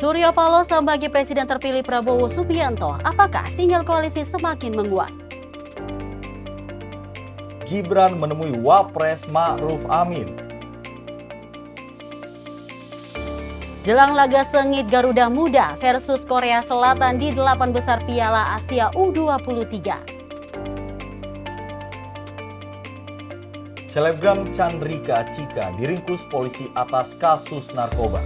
Surya Paloh sebagai Presiden terpilih Prabowo Subianto, apakah sinyal koalisi semakin menguat? Gibran menemui Wapres Ma'ruf Amin. Jelang laga sengit Garuda Muda versus Korea Selatan di 8 besar Piala Asia U23. Selebgram Chandrika Cika diringkus polisi atas kasus narkoba.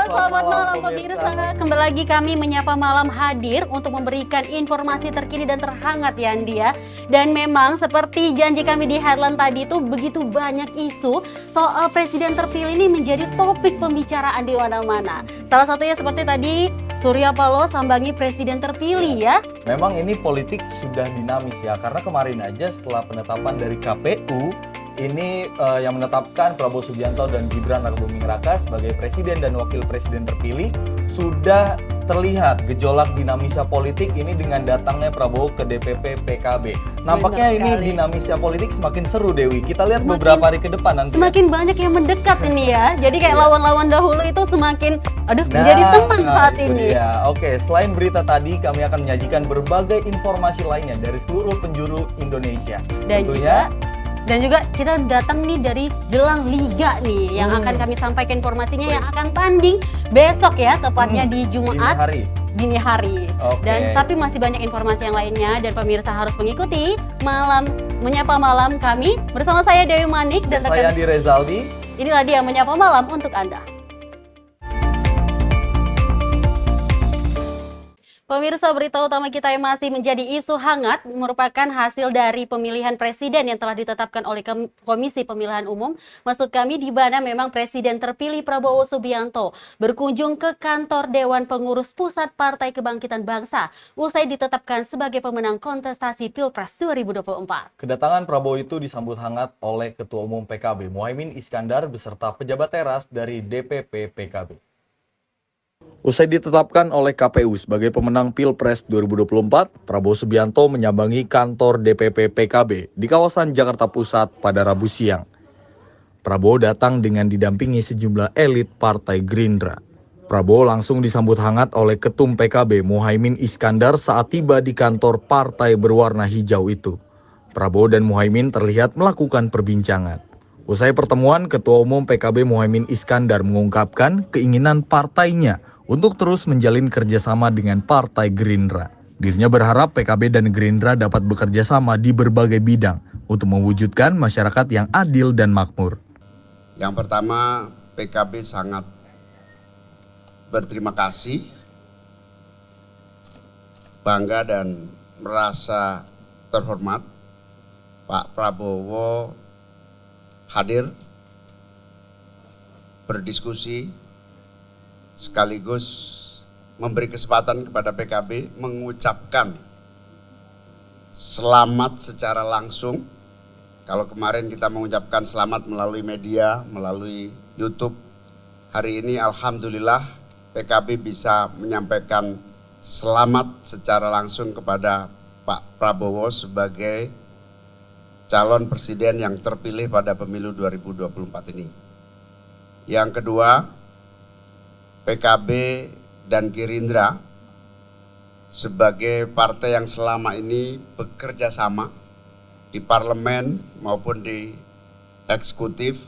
Selamat malam pemirsa. Kembali lagi kami Menyapa Malam hadir untuk memberikan informasi terkini dan terhangat ya Andi ya. Dan memang seperti janji kami di headline tadi itu begitu banyak isu soal presiden terpilih ini menjadi topik pembicaraan di mana-mana. Salah satunya seperti tadi Surya Paloh sambangi presiden terpilih ya. Memang ini politik sudah dinamis ya, karena kemarin aja setelah penetapan dari KPU ini yang menetapkan Prabowo Subianto dan Gibran Rakabuming Raka sebagai presiden dan wakil presiden terpilih, sudah terlihat gejolak dinamisa politik ini dengan datangnya Prabowo ke DPP PKB. Nampaknya ini dinamisa politik semakin seru, Dewi. Kita lihat beberapa hari ke depan nanti. Semakin banyak yang mendekat ini ya. Jadi kayak lawan-lawan dahulu itu semakin menjadi teman saat ini. Ya, oke. Selain berita tadi, kami akan menyajikan berbagai informasi lainnya dari seluruh penjuru Indonesia. Dan juga kita datang nih dari jelang Liga nih yang akan kami sampaikan informasinya yang akan tanding besok ya, tepatnya di Jumat dini hari. Dan tapi masih banyak informasi yang lainnya dan pemirsa harus mengikuti Menyapa Malam kami bersama saya Dewi Manik dan saya Andi Rezaldi. Inilah dia Menyapa Malam untuk Anda. Pemirsa, berita utama kita yang masih menjadi isu hangat merupakan hasil dari pemilihan presiden yang telah ditetapkan oleh Komisi Pemilihan Umum. Maksud kami di mana memang presiden terpilih Prabowo Subianto berkunjung ke kantor Dewan Pengurus Pusat Partai Kebangkitan Bangsa usai ditetapkan sebagai pemenang kontestasi Pilpres 2024. Kedatangan Prabowo itu disambut hangat oleh Ketua Umum PKB Muhaimin Iskandar beserta pejabat teras dari DPP PKB. Usai ditetapkan oleh KPU sebagai pemenang Pilpres 2024, Prabowo Subianto menyambangi kantor DPP PKB di kawasan Jakarta Pusat pada Rabu siang. Prabowo datang dengan didampingi sejumlah elit Partai Gerindra. Prabowo langsung disambut hangat oleh Ketum PKB Muhaimin Iskandar saat tiba di kantor partai berwarna hijau itu. Prabowo dan Muhaimin terlihat melakukan perbincangan. Usai pertemuan, Ketua Umum PKB Muhaimin Iskandar mengungkapkan keinginan partainya untuk terus menjalin kerjasama dengan Partai Gerindra. Dirinya berharap PKB dan Gerindra dapat bekerja sama di berbagai bidang untuk mewujudkan masyarakat yang adil dan makmur. Yang pertama, PKB sangat berterima kasih, bangga dan merasa terhormat Pak Prabowo hadir, berdiskusi, sekaligus memberi kesempatan kepada PKB mengucapkan selamat secara langsung. Kalau kemarin kita mengucapkan selamat melalui media, melalui YouTube, hari ini alhamdulillah PKB bisa menyampaikan selamat secara langsung kepada Pak Prabowo sebagai calon presiden yang terpilih pada pemilu 2024 ini. Yang kedua, PKB dan Gerindra sebagai partai yang selama ini bekerja sama di parlemen maupun di eksekutif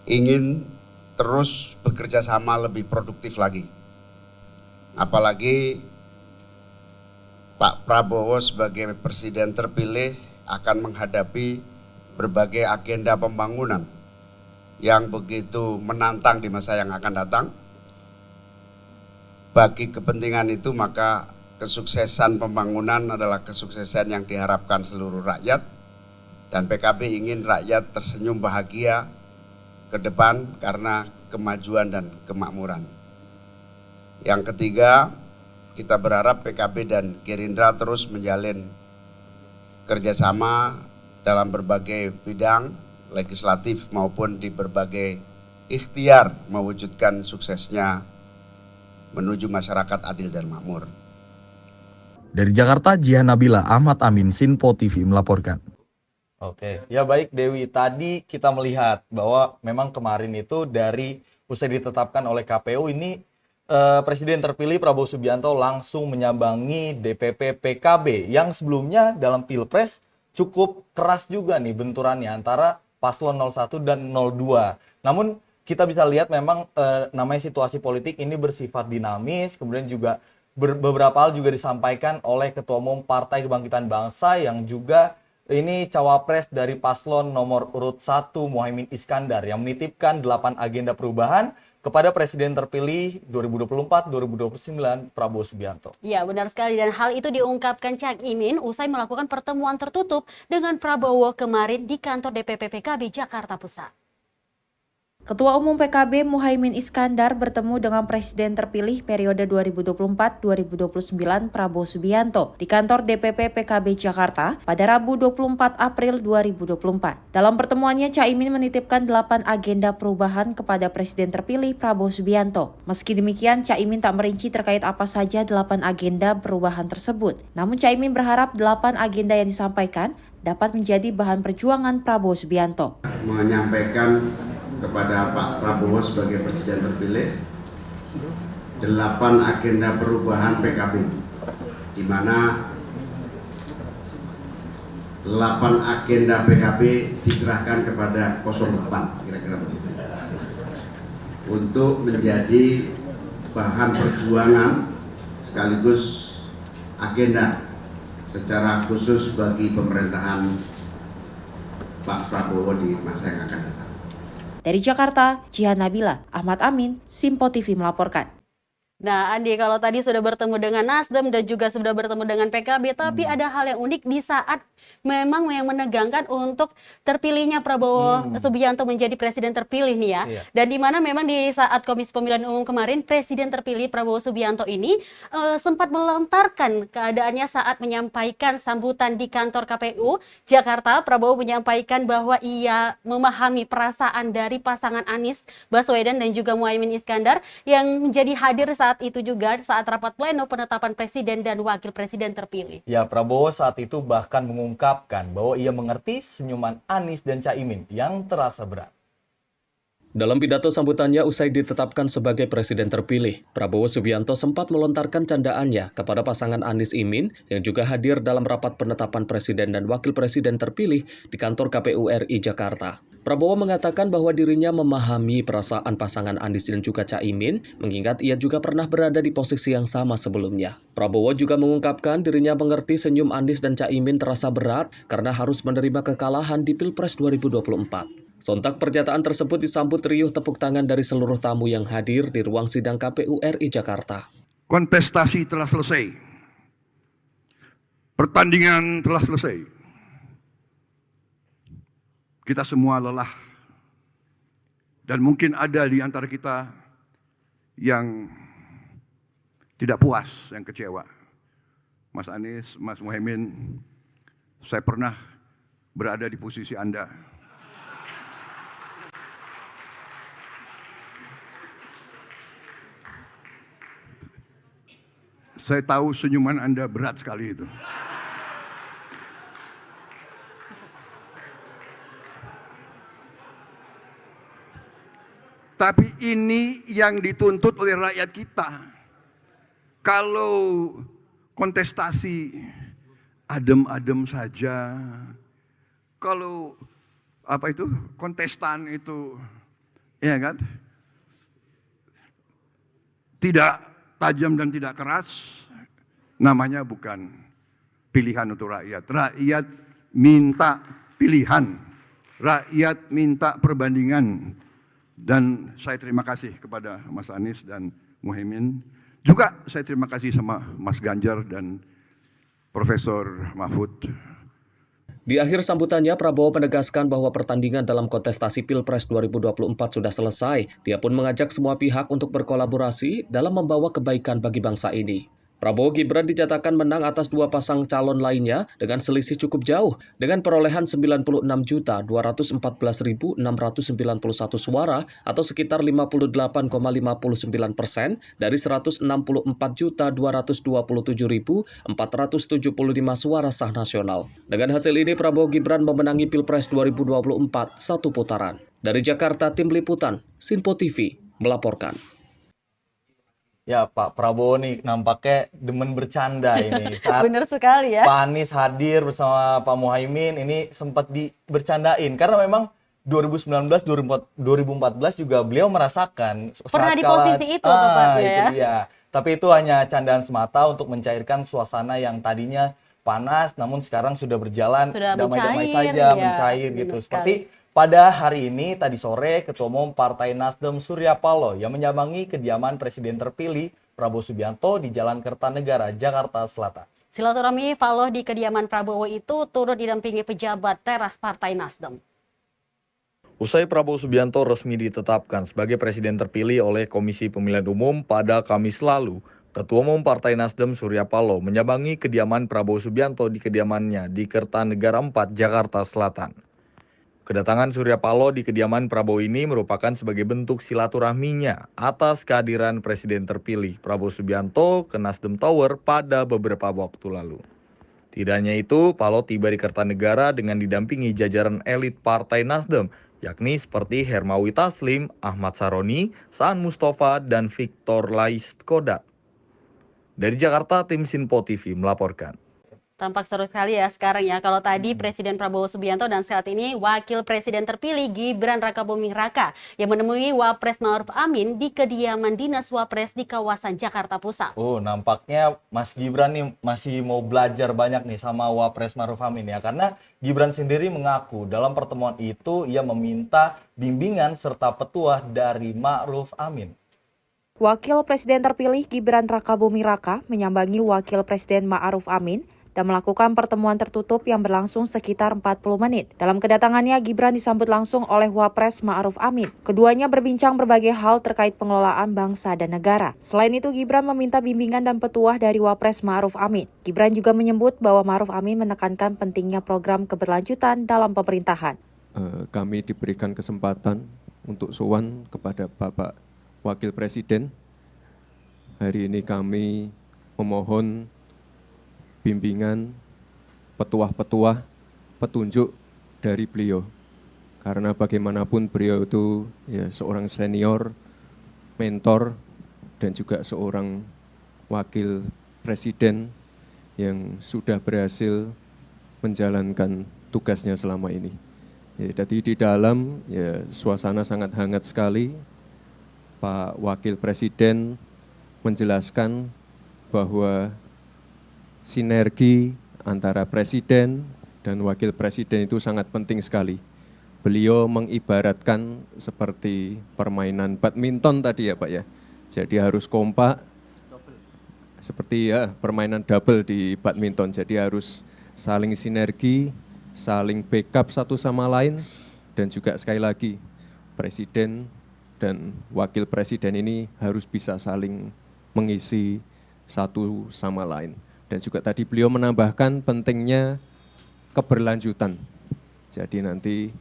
ingin terus bekerja sama lebih produktif lagi. Apalagi Pak Prabowo sebagai presiden terpilih akan menghadapi berbagai agenda pembangunan yang begitu menantang di masa yang akan datang. Bagi kepentingan itu maka kesuksesan pembangunan adalah kesuksesan yang diharapkan seluruh rakyat dan PKB ingin rakyat tersenyum bahagia ke depan karena kemajuan dan kemakmuran. Yang ketiga, kita berharap PKB dan Gerindra terus menjalin kerjasama dalam berbagai bidang legislatif maupun di berbagai ikhtiar mewujudkan suksesnya menuju masyarakat adil dan makmur. Dari Jakarta, Jihan Nabila, Ahmad Amin, Sinpo TV melaporkan. Oke, ya baik Dewi. Tadi kita melihat bahwa memang kemarin itu dari usai ditetapkan oleh KPU ini Presiden terpilih Prabowo Subianto langsung menyambangi DPP PKB yang sebelumnya dalam Pilpres cukup keras juga nih benturannya antara paslon 01 dan 02. Namun kita bisa lihat memang namanya situasi politik ini bersifat dinamis, kemudian juga beberapa hal juga disampaikan oleh Ketua Umum Partai Kebangkitan Bangsa yang juga ini cawapres dari paslon nomor urut 1 Muhaimin Iskandar yang menitipkan 8 agenda perubahan kepada Presiden terpilih 2024-2029 Prabowo Subianto. Ya, benar sekali, dan hal itu diungkapkan Cak Imin usai melakukan pertemuan tertutup dengan Prabowo kemarin di kantor DPP PKB Jakarta Pusat. Ketua Umum PKB Muhaimin Iskandar bertemu dengan Presiden terpilih periode 2024-2029 Prabowo Subianto di kantor DPP PKB Jakarta pada Rabu 24 April 2024. Dalam pertemuannya, Caimin menitipkan 8 agenda perubahan kepada Presiden terpilih Prabowo Subianto. Meski demikian, Caimin tak merinci terkait apa saja 8 agenda perubahan tersebut. Namun Caimin berharap 8 agenda yang disampaikan dapat menjadi bahan perjuangan Prabowo Subianto. Menyampaikan kepada Pak Prabowo sebagai Presiden terpilih 8 agenda perubahan PKB, di mana 8 agenda PKB diserahkan kepada 08, kira-kira begitu, untuk menjadi bahan perjuangan sekaligus agenda secara khusus bagi pemerintahan Pak Prabowo di masa yang akan datang. Dari Jakarta, Jihan Nabila, Ahmad Amin, Sinpo TV melaporkan. Nah, Andi, kalau tadi sudah bertemu dengan Nasdem dan juga sudah bertemu dengan PKB, tapi ada hal yang unik di saat memang yang menegangkan untuk terpilihnya Prabowo Subianto menjadi presiden terpilih nih ya. Iya. Dan di mana memang di saat Komisi Pemilihan Umum kemarin, presiden terpilih Prabowo Subianto ini sempat melontarkan keadaannya saat menyampaikan sambutan di kantor KPU Jakarta. Prabowo menyampaikan bahwa ia memahami perasaan dari pasangan Anies Baswedan dan juga Muhaimin Iskandar yang menjadi hadir saat itu juga saat rapat pleno penetapan presiden dan wakil presiden terpilih. Ya, Prabowo saat itu bahkan mengungkapkan bahwa ia mengerti senyuman Anies dan Caimin yang terasa berat. Dalam pidato sambutannya usai ditetapkan sebagai presiden terpilih, Prabowo Subianto sempat melontarkan candaannya kepada pasangan Anies Imin yang juga hadir dalam rapat penetapan presiden dan wakil presiden terpilih di kantor KPU RI Jakarta. Prabowo mengatakan bahwa dirinya memahami perasaan pasangan Anies dan juga Caimin, mengingat ia juga pernah berada di posisi yang sama sebelumnya. Prabowo juga mengungkapkan dirinya mengerti senyum Anies dan Caimin terasa berat karena harus menerima kekalahan di Pilpres 2024. Sontak pernyataan tersebut disambut riuh tepuk tangan dari seluruh tamu yang hadir di ruang sidang KPU RI Jakarta. Kontestasi telah selesai. Pertandingan telah selesai. Kita semua lelah. Dan mungkin ada di antara kita yang tidak puas, yang kecewa. Mas Anies, Mas Muhaimin, saya pernah berada di posisi Anda. Saya tahu senyuman Anda berat sekali itu. Tapi ini yang dituntut oleh rakyat kita. Kalau kontestasi adem-adem saja, kalau kontestan itu, ya kan, tidak tajam dan tidak keras, namanya bukan pilihan untuk rakyat. Rakyat minta pilihan, rakyat minta perbandingan. Dan saya terima kasih kepada Mas Anies dan Muhaimin. Juga saya terima kasih sama Mas Ganjar dan Profesor Mahfud. Di akhir sambutannya, Prabowo menegaskan bahwa pertandingan dalam kontestasi Pilpres 2024 sudah selesai. Dia pun mengajak semua pihak untuk berkolaborasi dalam membawa kebaikan bagi bangsa ini. Prabowo Gibran dinyatakan menang atas dua pasang calon lainnya dengan selisih cukup jauh dengan perolehan 96.214.691 suara atau sekitar 58,59% dari 164.227.475 suara sah nasional. Dengan hasil ini Prabowo Gibran memenangi Pilpres 2024 satu putaran. Dari Jakarta, Tim Liputan, Sinpo TV melaporkan. Ya, Pak Prabowo nih nampaknya demen bercanda ini. Saat Bener sekali ya. Pak Anies hadir bersama Pak Muhaimin ini sempat bercandain karena memang 2019 2014 juga beliau merasakan Pernah saat di kala- posisi itu tepatnya itu ya. dia. Tapi itu hanya candaan semata untuk mencairkan suasana yang tadinya panas namun sekarang sudah berjalan Sudah damai-damai mencair, saja, ya. mencair Benar gitu. sekali. Seperti pada hari ini, tadi sore, Ketua Umum Partai Nasdem Surya Paloh yang menyambangi kediaman Presiden terpilih Prabowo Subianto di Jalan Kertanegara, Jakarta Selatan. Silaturahmi Paloh di kediaman Prabowo itu turut didampingi pejabat teras Partai Nasdem. Usai Prabowo Subianto resmi ditetapkan sebagai presiden terpilih oleh Komisi Pemilihan Umum pada Kamis lalu, Ketua Umum Partai Nasdem Surya Paloh menyambangi kediaman Prabowo Subianto di kediamannya di Kertanegara 4, Jakarta Selatan. Kedatangan Surya Paloh di kediaman Prabowo ini merupakan sebagai bentuk silaturahminya atas kehadiran Presiden terpilih Prabowo Subianto ke Nasdem Tower pada beberapa waktu lalu. Tidak hanya itu, Paloh tiba di Kertanegara dengan didampingi jajaran elit Partai Nasdem, yakni seperti Hermawi Taslim, Ahmad Saroni, Saan Mustafa, dan Victor Laiskodat. Dari Jakarta, tim Sinpo TV melaporkan. Tampak seru sekali ya sekarang ya. Kalau tadi Presiden Prabowo Subianto dan saat ini Wakil Presiden terpilih Gibran Rakabuming Raka yang menemui Wapres Ma'ruf Amin di kediaman Dinas Wapres di kawasan Jakarta Pusat. Oh, nampaknya Mas Gibran nih masih mau belajar banyak nih sama Wapres Ma'ruf Amin ya. Karena Gibran sendiri mengaku dalam pertemuan itu ia meminta bimbingan serta petuah dari Ma'ruf Amin. Wakil Presiden terpilih Gibran Rakabuming Raka menyambangi Wakil Presiden Ma'ruf Amin dan melakukan pertemuan tertutup yang berlangsung sekitar 40 menit. Dalam kedatangannya, Gibran disambut langsung oleh Wapres Ma'ruf Amin. Keduanya berbincang berbagai hal terkait pengelolaan bangsa dan negara. Selain itu, Gibran meminta bimbingan dan petuah dari Wapres Ma'ruf Amin. Gibran juga menyebut bahwa Ma'ruf Amin menekankan pentingnya program keberlanjutan dalam pemerintahan. Kami diberikan kesempatan untuk sowan kepada Bapak Wakil Presiden. Hari ini kami memohon bimbingan, petuah-petuah, petunjuk dari beliau. Karena bagaimanapun beliau itu ya seorang senior, mentor, dan juga seorang wakil presiden yang sudah berhasil menjalankan tugasnya selama ini. Ya, jadi di dalam ya suasana sangat hangat sekali. Pak Wakil Presiden menjelaskan bahwa sinergi antara presiden dan wakil presiden itu sangat penting sekali. Beliau mengibaratkan seperti permainan badminton tadi ya Pak ya. Jadi harus kompak, seperti ya permainan double di badminton. Jadi harus saling sinergi, saling backup satu sama lain, dan juga sekali lagi presiden dan wakil presiden ini harus bisa saling mengisi satu sama lain. Dan juga tadi beliau menambahkan pentingnya keberlanjutan. Jadi nanti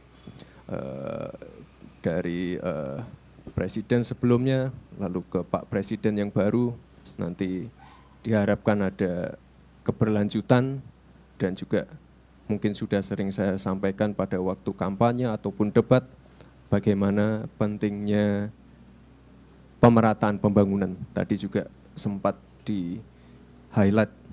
dari presiden sebelumnya, lalu ke Pak Presiden yang baru, nanti diharapkan ada keberlanjutan dan juga mungkin sudah sering saya sampaikan pada waktu kampanye ataupun debat, bagaimana pentingnya pemerataan pembangunan. Tadi juga sempat di-highlight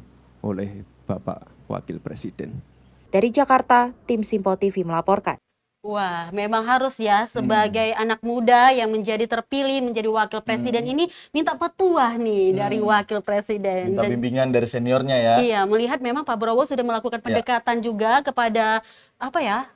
oleh Bapak Wakil Presiden. Dari Jakarta, tim Sinpo TV melaporkan. Wah, memang harus ya sebagai anak muda yang menjadi terpilih menjadi wakil presiden ini minta petuah nih dari wakil presiden. Minta bimbingan dari seniornya ya. Iya, melihat memang Pak Prabowo sudah melakukan pendekatan juga kepada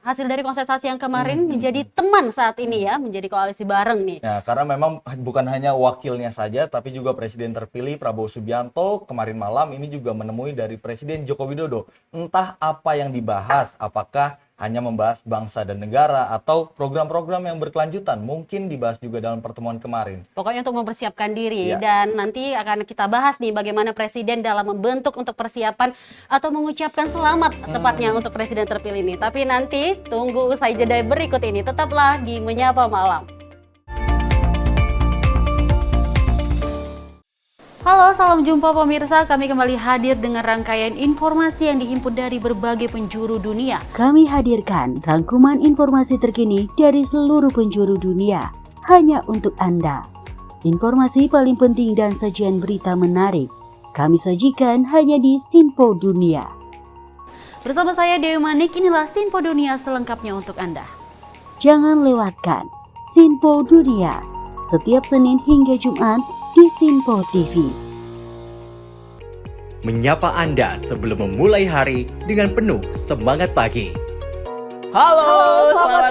hasil dari konsentrasi yang kemarin menjadi teman saat ini ya, menjadi koalisi bareng nih. Ya, karena memang bukan hanya wakilnya saja, tapi juga Presiden terpilih Prabowo Subianto kemarin malam ini juga menemui dari Presiden Joko Widodo. Entah apa yang dibahas, apakah hanya membahas bangsa dan negara atau program-program yang berkelanjutan, mungkin dibahas juga dalam pertemuan kemarin. Pokoknya untuk mempersiapkan diri Ya. dan nanti akan kita bahas nih bagaimana Presiden dalam membentuk untuk persiapan atau mengucapkan selamat tepatnya untuk Presiden terpilih ini. Tapi nanti tunggu usai jeda berikut ini, tetaplah di Menyapa Malam. Halo, salam jumpa pemirsa. Kami kembali hadir dengan rangkaian informasi yang dihimpun dari berbagai penjuru dunia. Kami hadirkan rangkuman informasi terkini dari seluruh penjuru dunia hanya untuk Anda. Informasi paling penting dan sajian berita menarik kami sajikan hanya di Sinpo Dunia. Bersama saya Dewi Manik, inilah Sinpo Dunia selengkapnya untuk Anda. Jangan lewatkan Sinpo Dunia setiap Senin hingga Jumat di Sinpo TV. Menyapa Anda sebelum memulai hari dengan penuh semangat pagi. Halo, selamat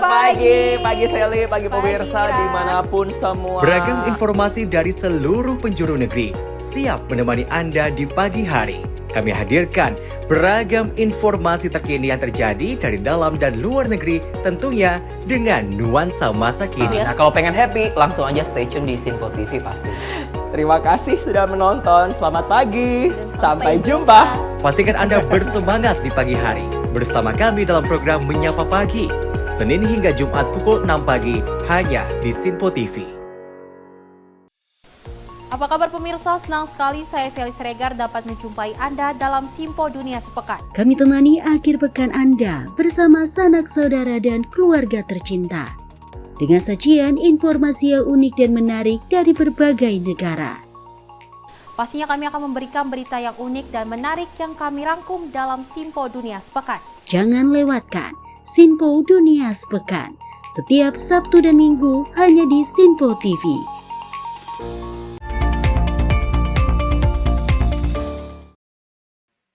pagi Sally, pagi pemirsa dimanapun semua. Beragam informasi dari seluruh penjuru negeri siap menemani Anda di pagi hari. Kami hadirkan beragam informasi terkini yang terjadi dari dalam dan luar negeri, tentunya dengan nuansa masa kini. Nah, kalau pengen happy, langsung aja stay tune di Sinpo TV pasti. Terima kasih sudah menonton. Selamat pagi. Sampai jumpa. Pastikan Anda bersemangat di pagi hari bersama kami dalam program Menyapa Pagi, Senin hingga Jumat pukul 6 pagi hanya di Sinpo TV. Apa kabar pemirsa? Senang sekali saya Sally Siregar dapat menjumpai Anda dalam Sinpo Dunia Sepekan. Kami temani akhir pekan Anda bersama sanak saudara dan keluarga tercinta. Dengan sajian informasi yang unik dan menarik dari berbagai negara. Pastinya kami akan memberikan berita yang unik dan menarik yang kami rangkum dalam Sinpo Dunia Sepekan. Jangan lewatkan Sinpo Dunia Sepekan setiap Sabtu dan Minggu hanya di Sinpo TV.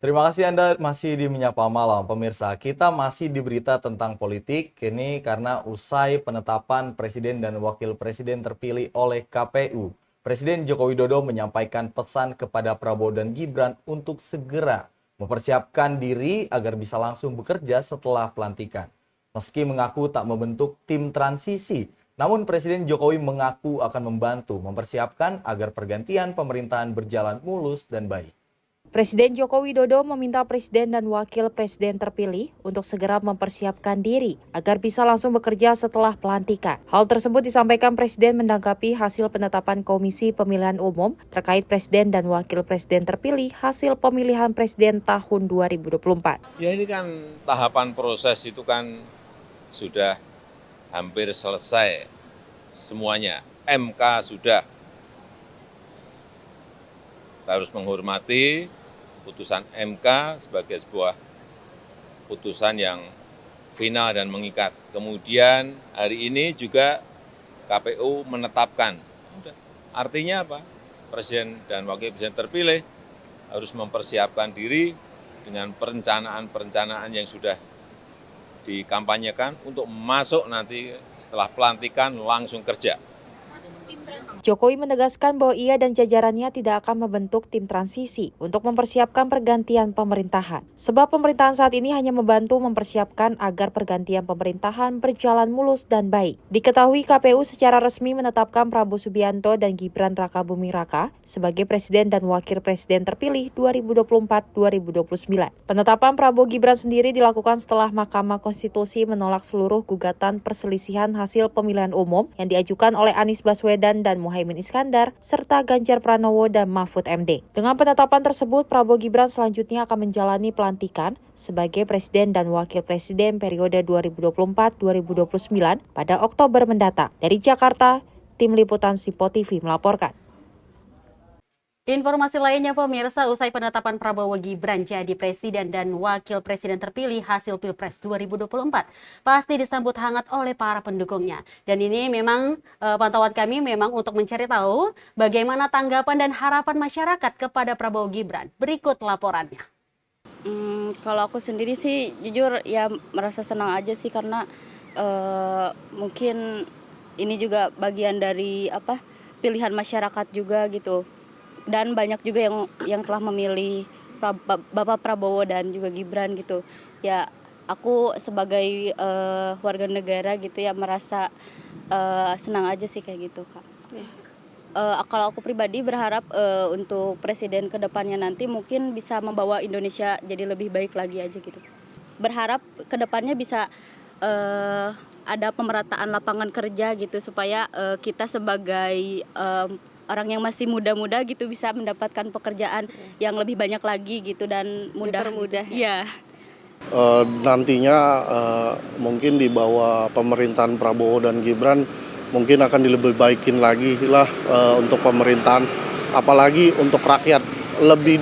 Terima kasih Anda masih di Menyapa Malam, pemirsa. Kita masih di berita tentang politik, ini karena usai penetapan Presiden dan Wakil Presiden terpilih oleh KPU. Presiden Joko Widodo menyampaikan pesan kepada Prabowo dan Gibran untuk segera mempersiapkan diri agar bisa langsung bekerja setelah pelantikan. Meski mengaku tak membentuk tim transisi, namun Presiden Jokowi mengaku akan membantu mempersiapkan agar pergantian pemerintahan berjalan mulus dan baik. Presiden Joko Widodo meminta Presiden dan Wakil Presiden terpilih untuk segera mempersiapkan diri agar bisa langsung bekerja setelah pelantikan. Hal tersebut disampaikan Presiden menanggapi hasil penetapan Komisi Pemilihan Umum terkait Presiden dan Wakil Presiden terpilih hasil pemilihan Presiden tahun 2024. Ya ini kan tahapan proses itu kan sudah hampir selesai semuanya. MK sudah. Kita harus menghormati putusan MK sebagai sebuah putusan yang final dan mengikat. Kemudian hari ini juga KPU menetapkan. Artinya apa? Presiden dan Wakil Presiden terpilih harus mempersiapkan diri dengan perencanaan-perencanaan yang sudah dikampanyekan untuk masuk nanti setelah pelantikan langsung kerja. Jokowi menegaskan bahwa ia dan jajarannya tidak akan membentuk tim transisi untuk mempersiapkan pergantian pemerintahan. Sebab pemerintahan saat ini hanya membantu mempersiapkan agar pergantian pemerintahan berjalan mulus dan baik. Diketahui KPU secara resmi menetapkan Prabowo Subianto dan Gibran Rakabuming Raka sebagai Presiden dan Wakil Presiden terpilih 2024-2029. Penetapan Prabowo Gibran sendiri dilakukan setelah Mahkamah Konstitusi menolak seluruh gugatan perselisihan hasil pemilihan umum yang diajukan oleh Anies Baswedan dan Muhaimin Iskandar, serta Ganjar Pranowo dan Mahfud MD. Dengan penetapan tersebut, Prabowo Gibran selanjutnya akan menjalani pelantikan sebagai Presiden dan Wakil Presiden periode 2024-2029 pada Oktober mendatang. Dari Jakarta, Tim Liputan Sinpo TV melaporkan. Informasi lainnya pemirsa, usai penetapan Prabowo Gibran jadi Presiden dan Wakil Presiden terpilih hasil Pilpres 2024 pasti disambut hangat oleh para pendukungnya. Dan ini memang pantauan kami memang untuk mencari tahu bagaimana tanggapan dan harapan masyarakat kepada Prabowo Gibran. Berikut laporannya. Kalau aku sendiri sih jujur ya merasa senang aja sih karena mungkin ini juga bagian dari pilihan masyarakat juga gitu. Dan banyak juga yang telah memilih Bapak Prabowo dan juga Gibran gitu. Ya aku sebagai warga negara gitu ya merasa senang aja sih kayak gitu, Kak. Kalau aku pribadi berharap untuk presiden kedepannya nanti mungkin bisa membawa Indonesia jadi lebih baik lagi aja gitu. Berharap kedepannya bisa ada pemerataan lapangan kerja gitu supaya kita sebagai orang yang masih muda-muda gitu bisa mendapatkan pekerjaan yang lebih banyak lagi gitu dan mudah. Iya. Nantinya mungkin di bawah pemerintahan Prabowo dan Gibran mungkin akan dilebih baikin lagi lah untuk pemerintahan, apalagi untuk rakyat, lebih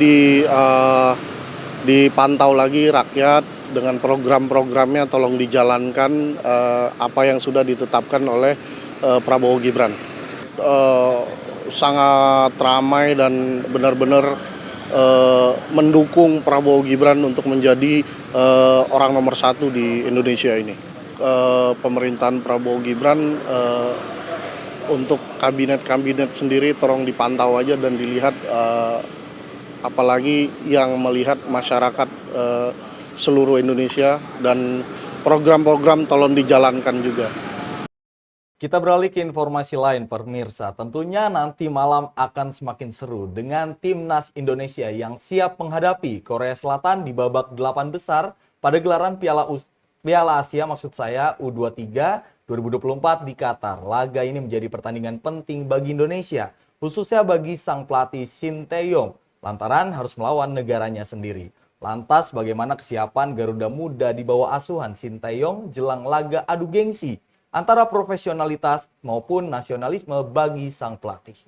dipantau lagi rakyat dengan program-programnya, tolong dijalankan apa yang sudah ditetapkan oleh Prabowo Gibran. Sangat ramai dan benar-benar mendukung Prabowo Gibran untuk menjadi orang nomor 1 di Indonesia ini. Pemerintahan Prabowo Gibran untuk kabinet sendiri tolong dipantau aja dan dilihat, apalagi yang melihat masyarakat seluruh Indonesia, dan program-program tolong dijalankan juga. Kita beralih ke informasi lain, pemirsa. Tentunya nanti malam akan semakin seru dengan timnas Indonesia yang siap menghadapi Korea Selatan di babak 8 besar pada gelaran Piala Asia U23 2024 di Qatar. Laga ini menjadi pertandingan penting bagi Indonesia, khususnya bagi sang pelatih Shin Tae-yong, lantaran harus melawan negaranya sendiri. Lantas bagaimana kesiapan Garuda Muda di bawah asuhan Shin Tae-yong jelang laga adu gengsi antara profesionalitas maupun nasionalisme bagi sang pelatih?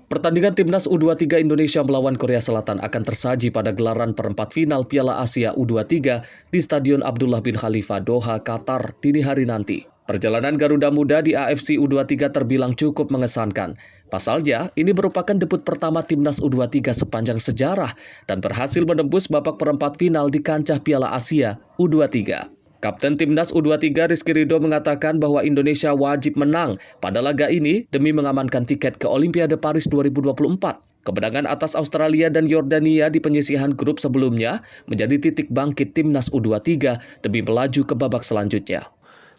Pertandingan Timnas U23 Indonesia melawan Korea Selatan akan tersaji pada gelaran perempat final Piala Asia U23 di Stadion Abdullah bin Khalifa, Doha, Qatar dini hari nanti. Perjalanan Garuda Muda di AFC U23 terbilang cukup mengesankan. Pasalnya, ini merupakan debut pertama Timnas U23 sepanjang sejarah dan berhasil menembus babak perempat final di kancah Piala Asia U23. Kapten Timnas U23 Rizky Ridho mengatakan bahwa Indonesia wajib menang pada laga ini demi mengamankan tiket ke Olimpiade Paris 2024. Kemenangan atas Australia dan Yordania di penyisihan grup sebelumnya menjadi titik bangkit Timnas U23 demi melaju ke babak selanjutnya.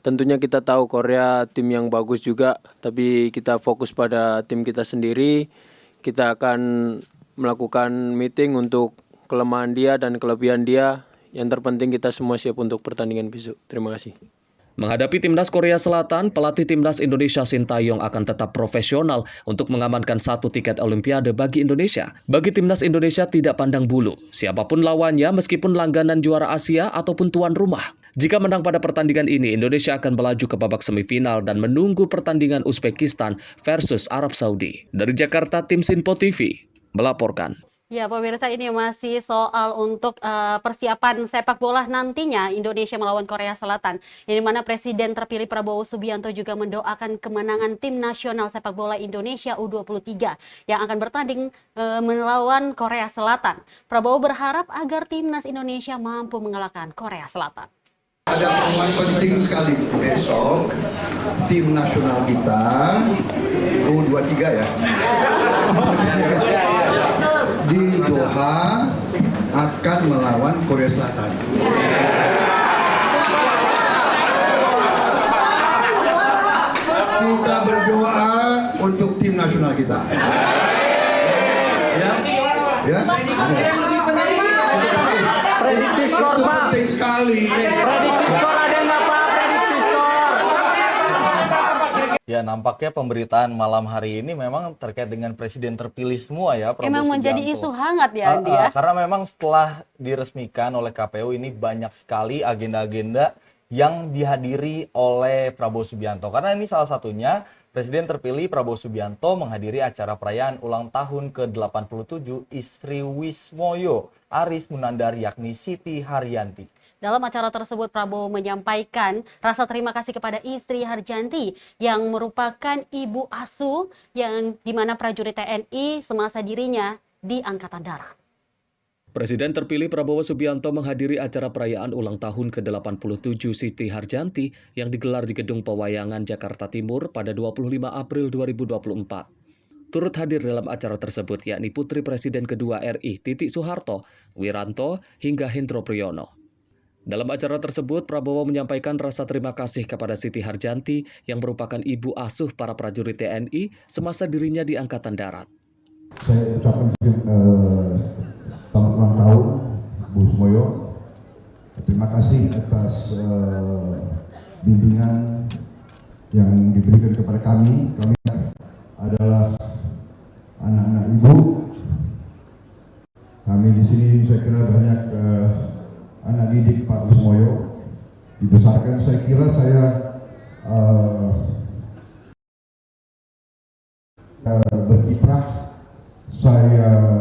Tentunya kita tahu Korea tim yang bagus juga, tapi kita fokus pada tim kita sendiri. Kita akan melakukan meeting untuk kelemahan dia dan kelebihan dia. Yang terpenting kita semua siap untuk pertandingan besok. Terima kasih. Menghadapi Timnas Korea Selatan, pelatih Timnas Indonesia Shin Tae-yong akan tetap profesional untuk mengamankan 1 tiket Olimpiade bagi Indonesia. Bagi Timnas Indonesia tidak pandang bulu, siapapun lawannya meskipun langganan juara Asia ataupun tuan rumah. Jika menang pada pertandingan ini, Indonesia akan melaju ke babak semifinal dan menunggu pertandingan Uzbekistan versus Arab Saudi. Dari Jakarta, tim Sinpo TV melaporkan. Ya, pemirsa, ini masih soal untuk persiapan sepak bola nantinya Indonesia melawan Korea Selatan. Di mana Presiden terpilih Prabowo Subianto juga mendoakan kemenangan tim nasional sepak bola Indonesia U23 yang akan bertanding melawan Korea Selatan. Prabowo berharap agar timnas Indonesia mampu mengalahkan Korea Selatan. Ada pertemuan penting sekali besok, tim nasional kita U23 ya. Di Doha akan melawan Korea Selatan. Kita berdoa untuk tim nasional kita. Ya. Prediksi skor, Pak. Penting sekali. Prediksi skor ada nggak, Pak? Prediksi skor. Ya, nampaknya pemberitaan malam hari ini memang terkait dengan presiden terpilih semua ya, Prabowo Emang menjadi Subianto. isu hangat ya, Andi ya? Karena memang setelah diresmikan oleh KPU ini banyak sekali agenda-agenda yang dihadiri oleh Prabowo Subianto. Karena ini salah satunya Presiden terpilih Prabowo Subianto menghadiri acara perayaan ulang tahun ke-87 istri Wismoyo, Aris Munandar, yakni Siti Haryanti. Dalam acara tersebut, Prabowo menyampaikan rasa terima kasih kepada istri Haryanti yang merupakan ibu asuh yang dimana prajurit TNI semasa dirinya di Angkatan Darat. Presiden terpilih Prabowo Subianto menghadiri acara perayaan ulang tahun ke-87 Siti Harjanti yang digelar di Gedung Pewayangan Jakarta Timur pada 25 April 2024. Turut hadir dalam acara tersebut yakni Putri Presiden kedua RI Titik Soeharto, Wiranto, hingga Hendro Priyono. Dalam acara tersebut, Prabowo menyampaikan rasa terima kasih kepada Siti Harjanti yang merupakan ibu asuh para prajurit TNI semasa dirinya di Angkatan Darat. Saya ucapkan selamat ulang tahun Bu Sumoyo. Terima kasih atas bimbingan yang diberikan kepada kami. Kami adalah anak-anak ibu. Kami di sini saya kira banyak anak didik Pak Sumoyo dibesarkan. Saya kira saya berkiprah, saya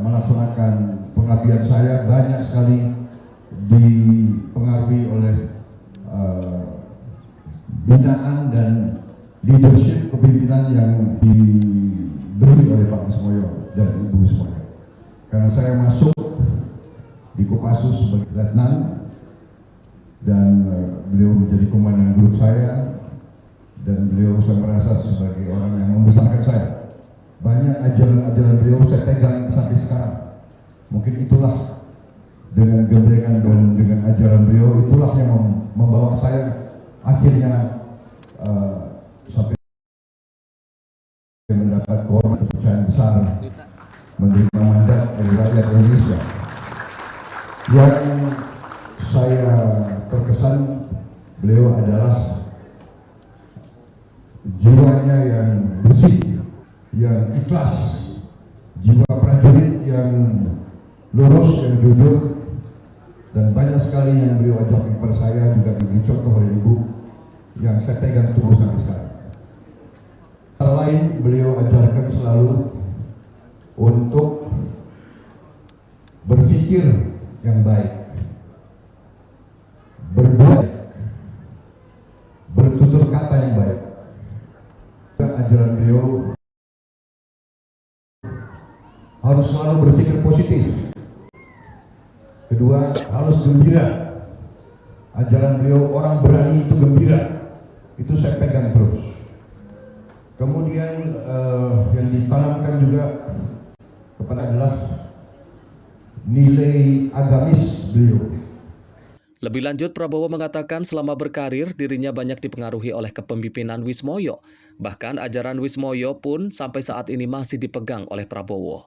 melaksanakan pengabdian saya banyak sekali dipengaruhi oleh binaan dan leadership kepemimpinan yang diberi oleh Pak Sumoyo dan Ibu Sumoyo. Karena saya masuk di Kopassus sebagai letnan dan beliau menjadi komandan grup saya, dan beliau saya merasa sebagai orang yang membesarkan saya. Banyak ajaran-ajaran beliau saya pegang sampai sekarang. Mungkin itulah dengan gemblengan dan dengan ajaran beliau itulah yang membawa saya akhirnya sampai mendapat kehormatan kepercayaan besar menerima mandat dari rakyat Indonesia. Yang saya terkesan beliau adalah jiwanya yang bersih, yang ikhlas, jiwa prajurit yang lurus, yang jujur, dan banyak sekali yang beliau ajarkan kepada saya juga diberi contoh oleh Ibu yang saya pegang terus sampai sekarang. Antara lain beliau ajarkan selalu untuk berpikir yang baik, berbuat, bertutur kata yang baik. Ajaran beliau harus selalu berpikir positif. Kedua, harus gembira. Ajaran beliau orang berani itu gembira. Itu saya pegang terus. Kemudian yang ditanamkan juga kepada adalah nilai agamis beliau. Lebih lanjut, Prabowo mengatakan selama berkarir dirinya banyak dipengaruhi oleh kepemimpinan Wismoyo. Bahkan ajaran Wismoyo pun sampai saat ini masih dipegang oleh Prabowo.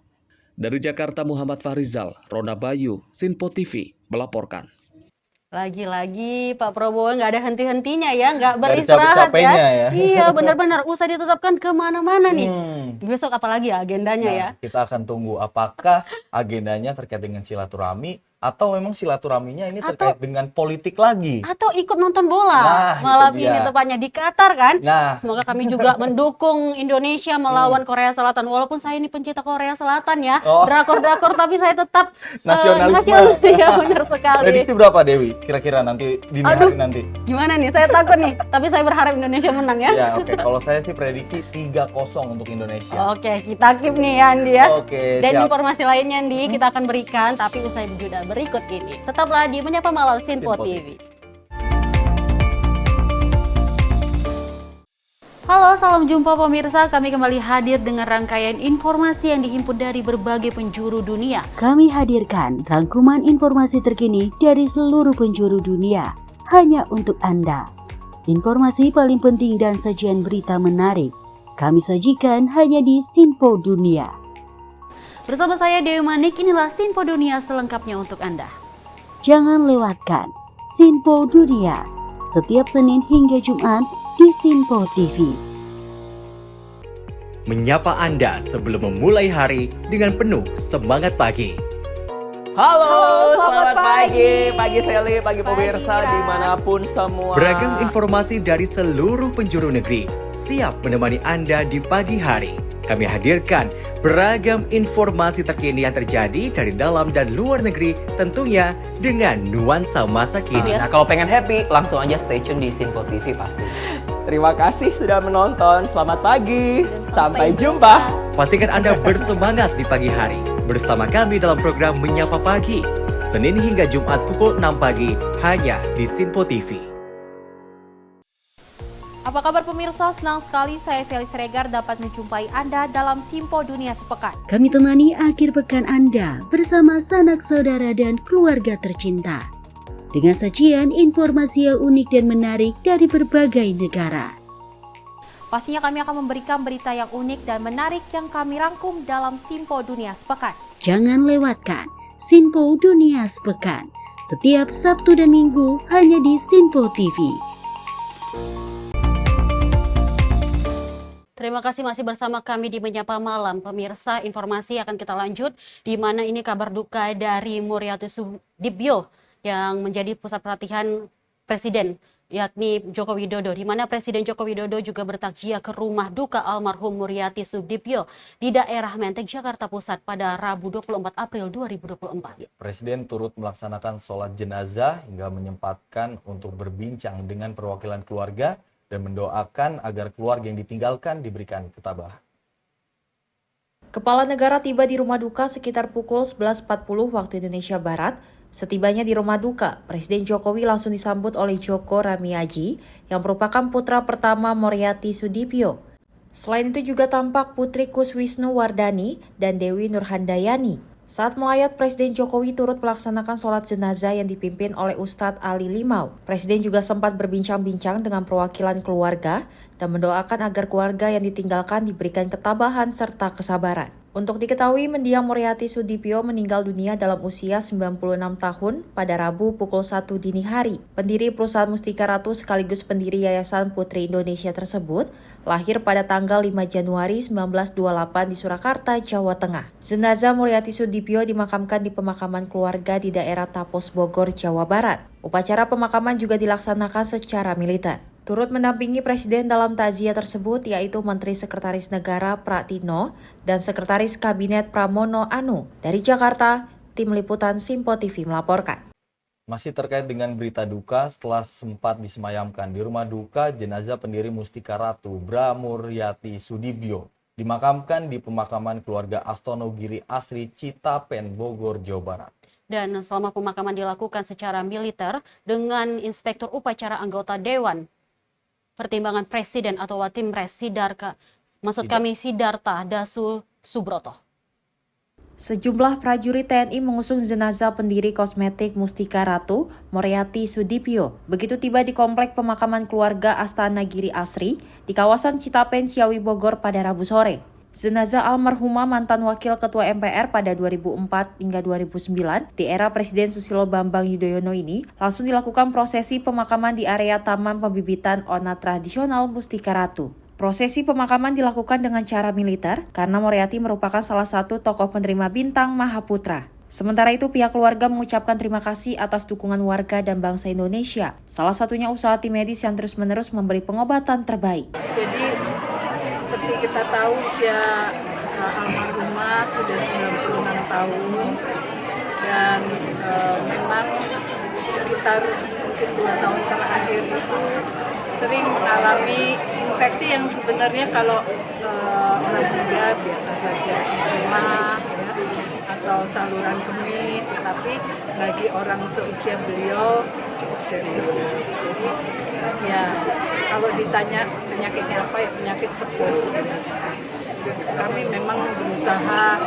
Dari Jakarta, Muhammad Fahrizal, Rona Bayu, Sinpo TV melaporkan. Lagi-lagi Pak Prabowo nggak ada henti-hentinya ya, nggak beristirahat ya. Iya benar-benar, usai ditetapkan kemana-mana nih. Besok apalagi ya agendanya ya? Kita akan tunggu apakah agendanya terkait dengan silaturahmi atau memang silaturahminya ini terkait dengan politik lagi. Atau ikut nonton bola malam ini tepatnya di Qatar kan. Semoga kami juga mendukung Indonesia melawan Korea Selatan. Walaupun saya ini pencinta Korea Selatan ya, drakor-drakor, tapi saya tetap nasionalis. Ya benar sekali. Prediksi berapa Dewi? Kira-kira nanti dini hari nanti. Gimana nih? Saya takut nih. Tapi saya berharap Indonesia menang ya. Ya oke. Kalau saya sih prediksi 3-0 untuk Indonesia. Oke, kita keep nih ya Andi ya. Oke, dan siap. informasi lainnya Andi kita akan berikan tapi usai jeda berikut ini. Tetaplah di Menyapa Malam Sinpo TV. Halo, salam jumpa pemirsa. Kami kembali hadir dengan rangkaian informasi yang dihimpun dari berbagai penjuru dunia. Kami hadirkan rangkuman informasi terkini dari seluruh penjuru dunia hanya untuk Anda. Informasi paling penting dan sajian berita menarik kami sajikan hanya di Sinpo Dunia. Bersama saya Dewi Manik, inilah Sinpo Dunia selengkapnya untuk Anda. Jangan lewatkan Sinpo Dunia setiap Senin hingga Jumat di Sinpo TV. Menyapa Anda sebelum memulai hari dengan penuh semangat pagi. Halo, selamat pagi Sally, pagi pemirsa dimanapun semua. Beragam informasi dari seluruh penjuru negeri siap menemani Anda di pagi hari. Kami hadirkan beragam informasi terkini yang terjadi dari dalam dan luar negeri, tentunya dengan nuansa masa kini. Nah, kalau pengen happy, langsung aja stay tune di Sinpo TV pasti. Terima kasih sudah menonton. Selamat pagi. Sampai jumpa. Pastikan Anda bersemangat di pagi hari. bersama kami dalam program Menyapa Pagi, Senin hingga Jumat pukul 6 pagi, hanya di Simpo TV. Apa kabar pemirsa? Senang sekali saya Sally Siregar dapat menjumpai Anda dalam Simpo Dunia Sepekan. Kami temani akhir pekan Anda bersama sanak saudara dan keluarga tercinta. Dengan sajian informasi yang unik dan menarik dari berbagai negara. Pastinya kami akan memberikan berita yang unik dan menarik yang kami rangkum dalam Simpo Dunia Sepekan. Jangan lewatkan Simpo Dunia Sepekan setiap Sabtu dan Minggu hanya di Simpo TV. Terima kasih masih bersama kami di Menyapa Malam. Pemirsa, informasi akan kita lanjut di mana ini kabar duka dari Muriati Sudibyo yang menjadi pusat perhatian Presiden, yakni Joko Widodo, di mana Presiden Joko Widodo juga bertakziah ke rumah duka almarhum Muriati Sudibyo di daerah Menteng, Jakarta Pusat pada Rabu 24 April 2024. Presiden turut melaksanakan sholat jenazah hingga menyempatkan untuk berbincang dengan perwakilan keluarga dan mendoakan agar keluarga yang ditinggalkan diberikan ketabahan. Kepala negara tiba di rumah duka sekitar pukul 11.40 waktu Indonesia Barat. Setibanya di rumah duka, Presiden Jokowi langsung disambut oleh Joko Ramiaji yang merupakan putra pertama Muriati Sudibyo. Selain itu juga tampak Putri Kuswisnu Wardani dan Dewi Nurhandayani. Saat melayat, Presiden Jokowi turut melaksanakan sholat jenazah yang dipimpin oleh Ustadz Ali Limau. Presiden juga sempat berbincang-bincang dengan perwakilan keluarga dan mendoakan agar keluarga yang ditinggalkan diberikan ketabahan serta kesabaran. Untuk diketahui, mendiang Muriati Sudibyo meninggal dunia dalam usia 96 tahun pada Rabu pukul 1 dini hari. Pendiri perusahaan Mustika Ratu sekaligus pendiri Yayasan Putri Indonesia tersebut lahir pada tanggal 5 Januari 1928 di Surakarta, Jawa Tengah. Jenazah Muriati Sudibyo dimakamkan di pemakaman keluarga di daerah Tapos, Bogor, Jawa Barat. Upacara pemakaman juga dilaksanakan secara militer. Turut mendampingi Presiden dalam takziah tersebut yaitu Menteri Sekretaris Negara Pratino dan Sekretaris Kabinet Pramono Anung. Dari Jakarta, Tim Liputan Simpo TV melaporkan. Masih terkait dengan berita duka, setelah sempat disemayamkan di rumah duka, jenazah pendiri Mustika Ratu Bra Muriati Sudibyo dimakamkan di pemakaman keluarga Astono Giri Asri Citapen, Bogor, Jawa Barat. Dan selama pemakaman dilakukan secara militer dengan Inspektur Upacara Anggota Dewan Pertimbangan Presiden atau Watimres Sidarta Dasu Subroto. Sejumlah prajurit TNI mengusung jenazah pendiri kosmetik Mustika Ratu Muriati Sudibyo. Begitu tiba di komplek pemakaman keluarga Astana Giri Asri di kawasan Citapen, Ciawi, Bogor pada Rabu sore. Jenazah almarhumah mantan Wakil Ketua MPR pada 2004 hingga 2009 di era Presiden Susilo Bambang Yudhoyono ini langsung dilakukan prosesi pemakaman di area Taman Pembibitan Ona Tradisional Mustika Ratu. Prosesi pemakaman dilakukan dengan cara militer karena Muriati merupakan salah satu tokoh penerima bintang Mahaputra. Sementara itu pihak keluarga mengucapkan terima kasih atas dukungan warga dan bangsa Indonesia. Salah satunya usaha tim medis yang terus-menerus memberi pengobatan terbaik. Jadi seperti kita tahu usia almarhumah sudah 96 tahun dan memang sekitar mungkin 2 tahun terakhir itu sering mengalami infeksi yang sebenarnya kalau orang muda biasa saja seperti mah atau saluran kemih, tetapi bagi orang seusia beliau cukup serius. Jadi ya kalau ditanya penyakitnya apa, ya penyakit sepuh sebenarnya. Kami memang berusaha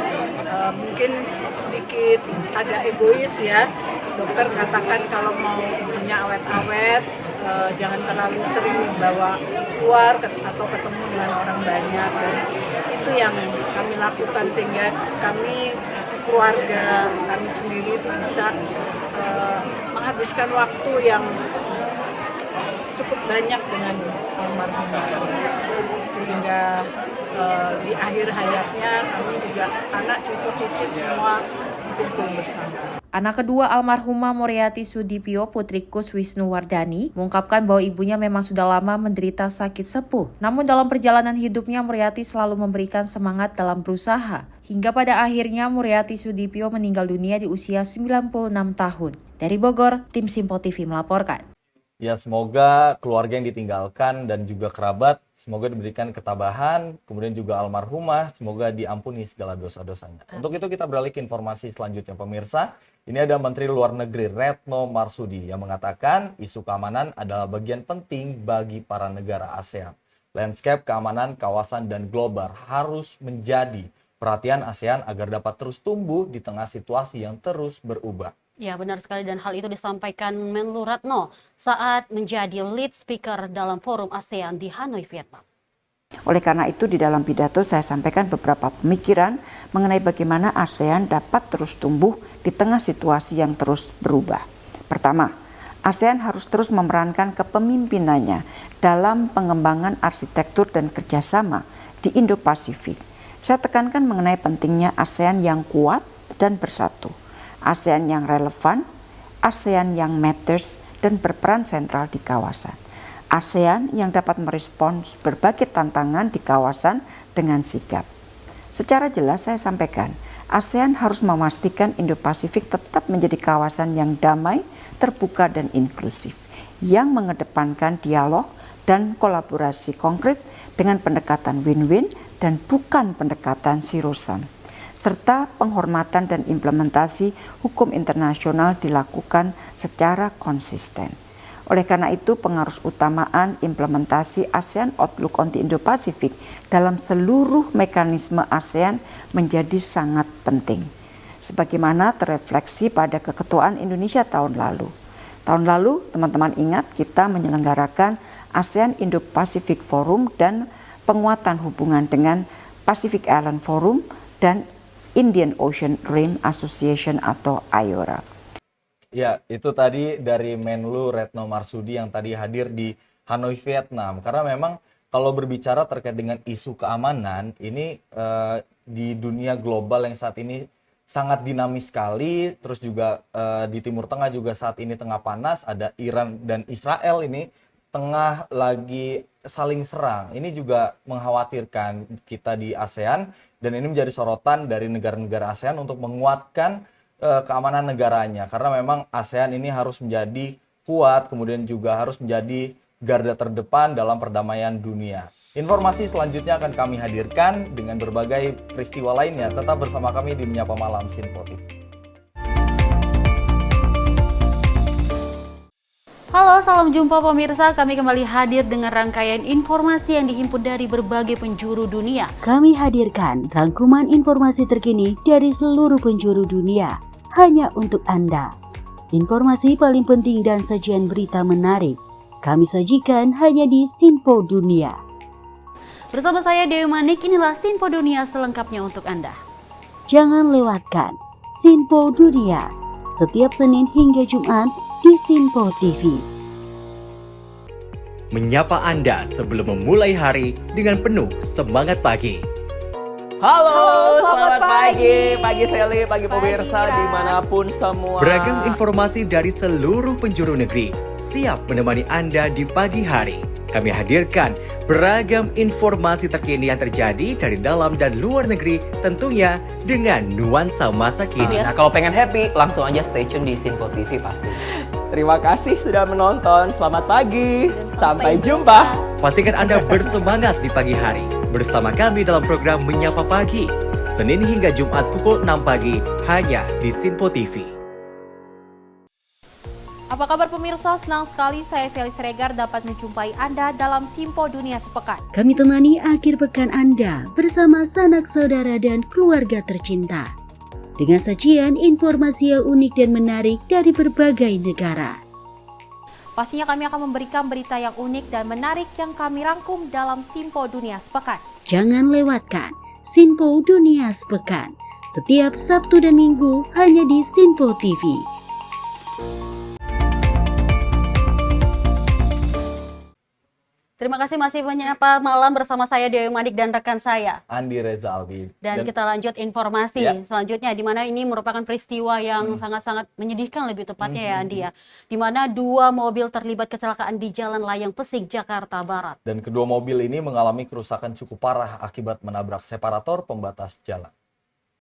mungkin sedikit agak egois ya. Dokter katakan kalau mau punya awet-awet jangan terlalu sering dibawa keluar atau ketemu dengan orang banyak, dan itu yang kami lakukan sehingga kami keluarga kami sendiri itu bisa menghabiskan waktu yang cukup banyak dengan almarhumah, sehingga di akhir hayatnya kami juga anak cucu-cicit semua kumpul bersama. Anak kedua almarhumah Muriati Sudibyo, Putri Kuswisnu Wardani, mengungkapkan bahwa ibunya memang sudah lama menderita sakit sepuh. Namun dalam perjalanan hidupnya Muriati selalu memberikan semangat dalam berusaha. Hingga pada akhirnya Muriati Sudibyo meninggal dunia di usia 96 tahun. Dari Bogor, Tim Simpo TV melaporkan. Ya, semoga keluarga yang ditinggalkan dan juga kerabat semoga diberikan ketabahan, kemudian juga almarhumah semoga diampuni segala dosa-dosanya. Untuk itu kita beralih ke informasi selanjutnya pemirsa. Ini ada Menteri Luar Negeri Retno Marsudi yang mengatakan isu keamanan adalah bagian penting bagi para negara ASEAN. Landscape keamanan kawasan dan global harus menjadi perhatian ASEAN agar dapat terus tumbuh di tengah situasi yang terus berubah. Ya, benar sekali dan hal itu disampaikan Menlu Retno saat menjadi lead speaker dalam forum ASEAN di Hanoi, Vietnam. Oleh karena itu di dalam pidato saya sampaikan beberapa pemikiran mengenai bagaimana ASEAN dapat terus tumbuh di tengah situasi yang terus berubah. Pertama, ASEAN harus terus memerankan kepemimpinannya dalam pengembangan arsitektur dan kerjasama di Indo-Pasifik. Saya tekankan mengenai pentingnya ASEAN yang kuat dan bersatu. ASEAN yang relevan, ASEAN yang matters dan berperan sentral di kawasan. ASEAN yang dapat merespons berbagai tantangan di kawasan dengan sigap. Secara jelas saya sampaikan, ASEAN harus memastikan Indo-Pasifik tetap menjadi kawasan yang damai, terbuka dan inklusif, yang mengedepankan dialog dan kolaborasi konkret dengan pendekatan win-win dan bukan pendekatan zero-sum, serta penghormatan dan implementasi hukum internasional dilakukan secara konsisten. Oleh karena itu, pengaruh utamaan implementasi ASEAN Outlook on the Indo-Pacific dalam seluruh mekanisme ASEAN menjadi sangat penting. Sebagaimana terefleksi pada keketuaan Indonesia tahun lalu. Tahun lalu, teman-teman ingat kita menyelenggarakan ASEAN Indo-Pacific Forum dan penguatan hubungan dengan Pacific Island Forum dan Indian Ocean Rim Association atau IORA. Ya, itu tadi dari Menlu Retno Marsudi yang tadi hadir di Hanoi, Vietnam. Karena memang kalau berbicara terkait dengan isu keamanan, ini di dunia global yang saat ini sangat dinamis sekali. Terus juga di Timur Tengah juga saat ini tengah panas, ada Iran dan Israel ini tengah lagi saling serang. Ini juga mengkhawatirkan kita di ASEAN dan ini menjadi sorotan dari negara-negara ASEAN untuk menguatkan keamanan negaranya. Karena memang ASEAN ini harus menjadi kuat, kemudian juga harus menjadi garda terdepan dalam perdamaian dunia. Informasi selanjutnya akan kami hadirkan dengan berbagai peristiwa lainnya. Tetap bersama kami di Menyapa Malam Sinpo TV. Halo, salam jumpa pemirsa. Kami kembali hadir dengan rangkaian informasi yang dihimpun dari berbagai penjuru dunia. Kami hadirkan rangkuman informasi terkini dari seluruh penjuru dunia hanya untuk Anda. Informasi paling penting dan sajian berita menarik kami sajikan hanya di Sinpo Dunia. Bersama saya Dewi Manik, inilah Sinpo Dunia selengkapnya untuk Anda. Jangan lewatkan Sinpo Dunia setiap Senin hingga Jumat di Sinpo TV. Menyapa Anda sebelum memulai hari dengan penuh semangat pagi. Halo, selamat pagi. Pagi Sally, pagi pemirsa dimanapun semua. Beragam informasi dari seluruh penjuru negeri siap menemani Anda di pagi hari. Kami hadirkan beragam informasi terkini yang terjadi dari dalam dan luar negeri, tentunya dengan nuansa masa kini. Nah, kalau pengen happy, langsung aja stay tune di Sinpo TV pasti. Terima kasih sudah menonton. Selamat pagi. Sampai jumpa. Pastikan Anda bersemangat di pagi hari bersama kami dalam program Menyapa Pagi, Senin hingga Jumat pukul 6 pagi hanya di Sinpo TV. Apa kabar pemirsa? Senang sekali saya Sally Siregar dapat menjumpai Anda dalam Sinpo Dunia Sepekan. Kami temani akhir pekan Anda bersama sanak saudara dan keluarga tercinta. Dengan sajian informasi yang unik dan menarik dari berbagai negara. Pastinya kami akan memberikan berita yang unik dan menarik yang kami rangkum dalam Sinpo Dunia Sepekan. Jangan lewatkan Sinpo Dunia Sepekan setiap Sabtu dan Minggu hanya di Sinpo TV. Terima kasih masih menyapa malam bersama saya Dewi Manik dan rekan saya Andi Reza Albi. Dan kita lanjut informasi selanjutnya, di mana ini merupakan peristiwa yang sangat-sangat menyedihkan lebih tepatnya ya Andi ya. Di mana 2 mobil terlibat kecelakaan di Jalan Layang Pesik, Jakarta Barat. Dan kedua mobil ini mengalami kerusakan cukup parah akibat menabrak separator pembatas jalan.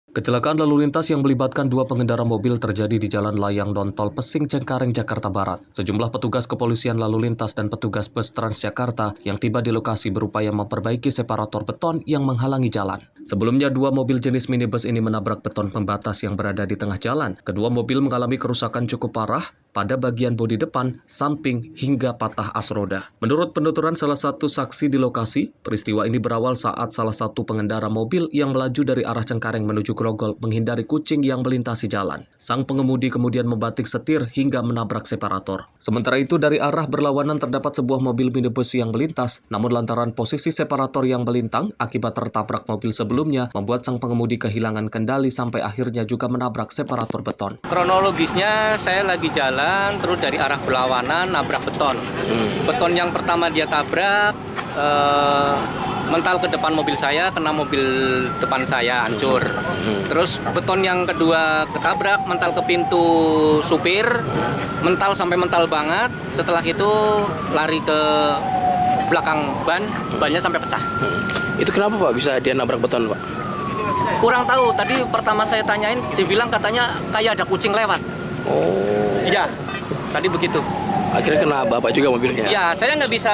Kecelakaan lalu lintas yang melibatkan dua pengendara mobil terjadi di Jalan Layang Nontol Pesing Cengkareng, Jakarta Barat. Sejumlah petugas kepolisian lalu lintas dan petugas bus Transjakarta yang tiba di lokasi berupaya memperbaiki separator beton yang menghalangi jalan. Sebelumnya, dua mobil jenis minibus ini menabrak beton pembatas yang berada di tengah jalan. Kedua mobil mengalami kerusakan cukup parah pada bagian bodi depan, samping, hingga patah as roda. Menurut penuturan salah satu saksi di lokasi, peristiwa ini berawal saat salah satu pengendara mobil yang melaju dari arah Cengkareng menuju Grogol menghindari kucing yang melintasi jalan. Sang pengemudi kemudian membatik setir hingga menabrak separator. Sementara itu, dari arah berlawanan terdapat sebuah mobil minibus yang melintas, namun lantaran posisi separator yang melintang akibat tertabrak mobil sebelumnya, membuat sang pengemudi kehilangan kendali sampai akhirnya juga menabrak separator beton. Kronologisnya saya lagi jalan, terus dari arah berlawanan nabrak beton. Beton yang pertama dia tabrak, mental ke depan mobil saya, kena mobil depan saya, hancur. Terus beton yang kedua ketabrak, mental ke pintu supir, mental sampai mental banget. Setelah itu lari ke belakang bannya sampai pecah. Itu kenapa Pak bisa dia nabrak beton Pak? Kurang tahu, tadi pertama saya tanyain, dibilang katanya kayak ada kucing lewat. Oh. Iya, tadi begitu. Akhirnya kena Bapak juga mobilnya? Iya, saya nggak bisa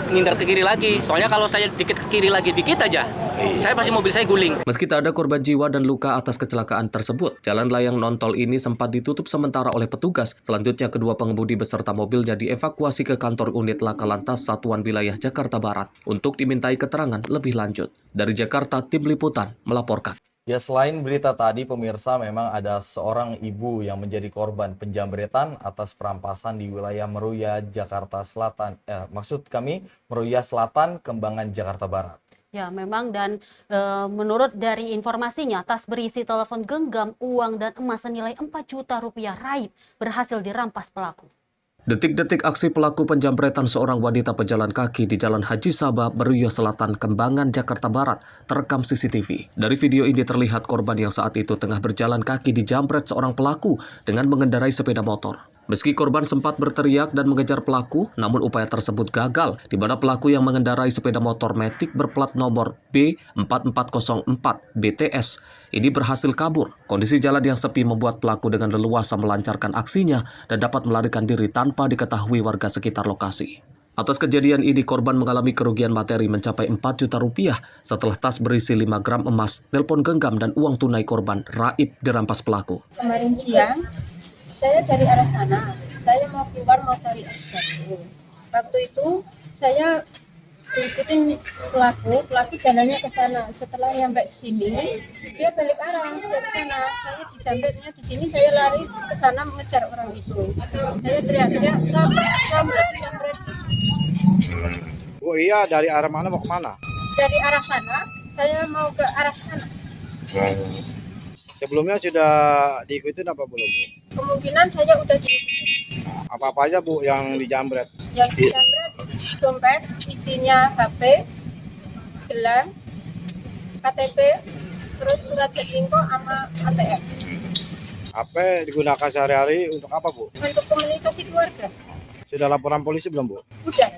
ngindar ke kiri lagi. Soalnya kalau saya dikit ke kiri lagi, dikit aja, saya pasti mobil saya guling. Meski tak ada korban jiwa dan luka atas kecelakaan tersebut, Jalan Layang Nontol ini sempat ditutup sementara oleh petugas. Selanjutnya, kedua pengemudi beserta mobilnya dievakuasi ke kantor unit Laka Lantas Satuan Wilayah Jakarta Barat untuk dimintai keterangan lebih lanjut. Dari Jakarta, Tim Liputan melaporkan. Ya, selain berita tadi, pemirsa, memang ada seorang ibu yang menjadi korban penjambretan atas perampasan di wilayah Meruya, Jakarta Selatan. Meruya Selatan, Kembangan, Jakarta Barat. Ya, memang dan menurut dari informasinya, tas berisi telepon genggam, uang dan emas senilai 4 juta rupiah raib berhasil dirampas pelaku. Detik-detik aksi pelaku penjambretan seorang wanita pejalan kaki di Jalan Haji Sabah, Meruya Selatan, Kembangan, Jakarta Barat terekam CCTV. Dari video ini terlihat korban yang saat itu tengah berjalan kaki dijambret seorang pelaku dengan mengendarai sepeda motor. Meski korban sempat berteriak dan mengejar pelaku, namun upaya tersebut gagal, di mana pelaku yang mengendarai sepeda motor Matic berplat nomor B4404 BTS ini berhasil kabur. Kondisi jalan yang sepi membuat pelaku dengan leluasa melancarkan aksinya dan dapat melarikan diri tanpa diketahui warga sekitar lokasi. Atas kejadian ini, korban mengalami kerugian materi mencapai 4 juta rupiah setelah tas berisi 5 gram emas, telepon genggam, dan uang tunai korban raib dirampas pelaku. Kemarin siang, saya dari arah sana, saya mau keluar mau cari es batu. Waktu itu saya diikutin pelaku jalannya ke sana. Setelah nyampe sini, dia balik arah dari sana. Saya dijambretnya di sini, saya lari ke sana mengejar orang itu. Saya teriak-teriak, jambret. Oh iya, dari arah mana mau ke mana? Dari arah sana, saya mau ke arah sana. Sebelumnya sudah diikutin apa belum, Bu? Kemungkinan saya udah diikutin. Apa-apa aja, Bu, yang dijambret? Yang dijambret dompet, isinya HP, gelang, KTP, terus surat Jaklingko sama ATM. HP digunakan sehari-hari untuk apa, Bu? Untuk komunikasi keluarga. Sudah laporan polisi belum, Bu? Udah.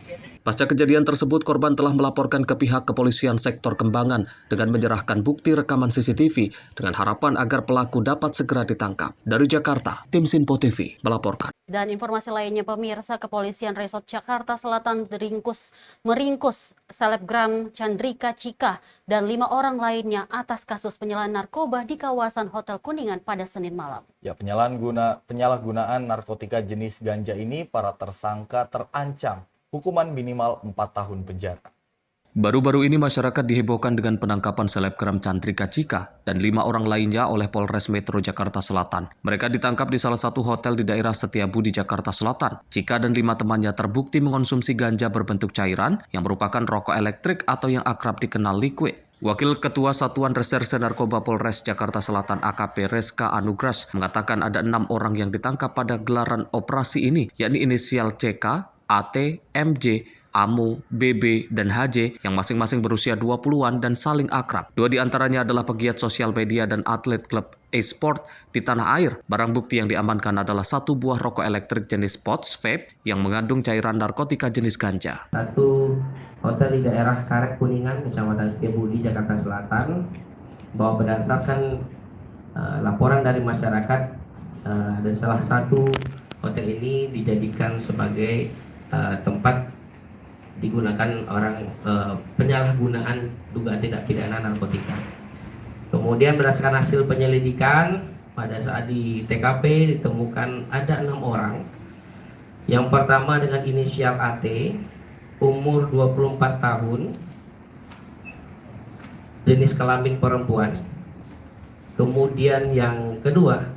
Pasca kejadian tersebut, korban telah melaporkan ke pihak kepolisian sektor Kembangan dengan menyerahkan bukti rekaman CCTV dengan harapan agar pelaku dapat segera ditangkap. Dari Jakarta, Tim Sinpo TV melaporkan. Dan informasi lainnya, pemirsa, Kepolisian Resort Jakarta Selatan meringkus selebgram Chandrika Cika dan 5 orang lainnya atas kasus penyalahan narkoba di kawasan Hotel Kuningan pada Senin malam. Ya, penyalahgunaan narkotika jenis ganja ini, para tersangka terancam hukuman minimal 4 tahun penjara. Baru-baru ini masyarakat dihebohkan dengan penangkapan selebgram Chandrika Cika dan 5 orang lainnya oleh Polres Metro Jakarta Selatan. Mereka ditangkap di salah satu hotel di daerah Setiabudi, Jakarta Selatan. Cika dan 5 temannya terbukti mengonsumsi ganja berbentuk cairan yang merupakan rokok elektrik atau yang akrab dikenal liquid. Wakil Ketua Satuan Reserse Narkoba Polres Jakarta Selatan AKP Reska Anugras mengatakan ada 6 orang yang ditangkap pada gelaran operasi ini, yakni inisial CK, AT, MJ, Amu, BB, dan HJ yang masing-masing berusia 20-an dan saling akrab. 2 diantaranya adalah pegiat sosial media dan atlet klub e-sport di tanah air. Barang bukti yang diamankan adalah 1 buah rokok elektrik jenis Spots Vape yang mengandung cairan narkotika jenis ganja. Satu hotel di daerah Karet Kuningan, Kecamatan Setiabudi, Jakarta Selatan. bahwa berdasarkan laporan dari masyarakat dan salah satu hotel ini dijadikan sebagai tempat digunakan orang penyalahgunaan dugaan tindak pidana narkotika. Kemudian berdasarkan hasil penyelidikan pada saat di TKP ditemukan ada 6 orang. Yang pertama dengan inisial AT, umur 24 tahun, jenis kelamin perempuan. Kemudian yang kedua,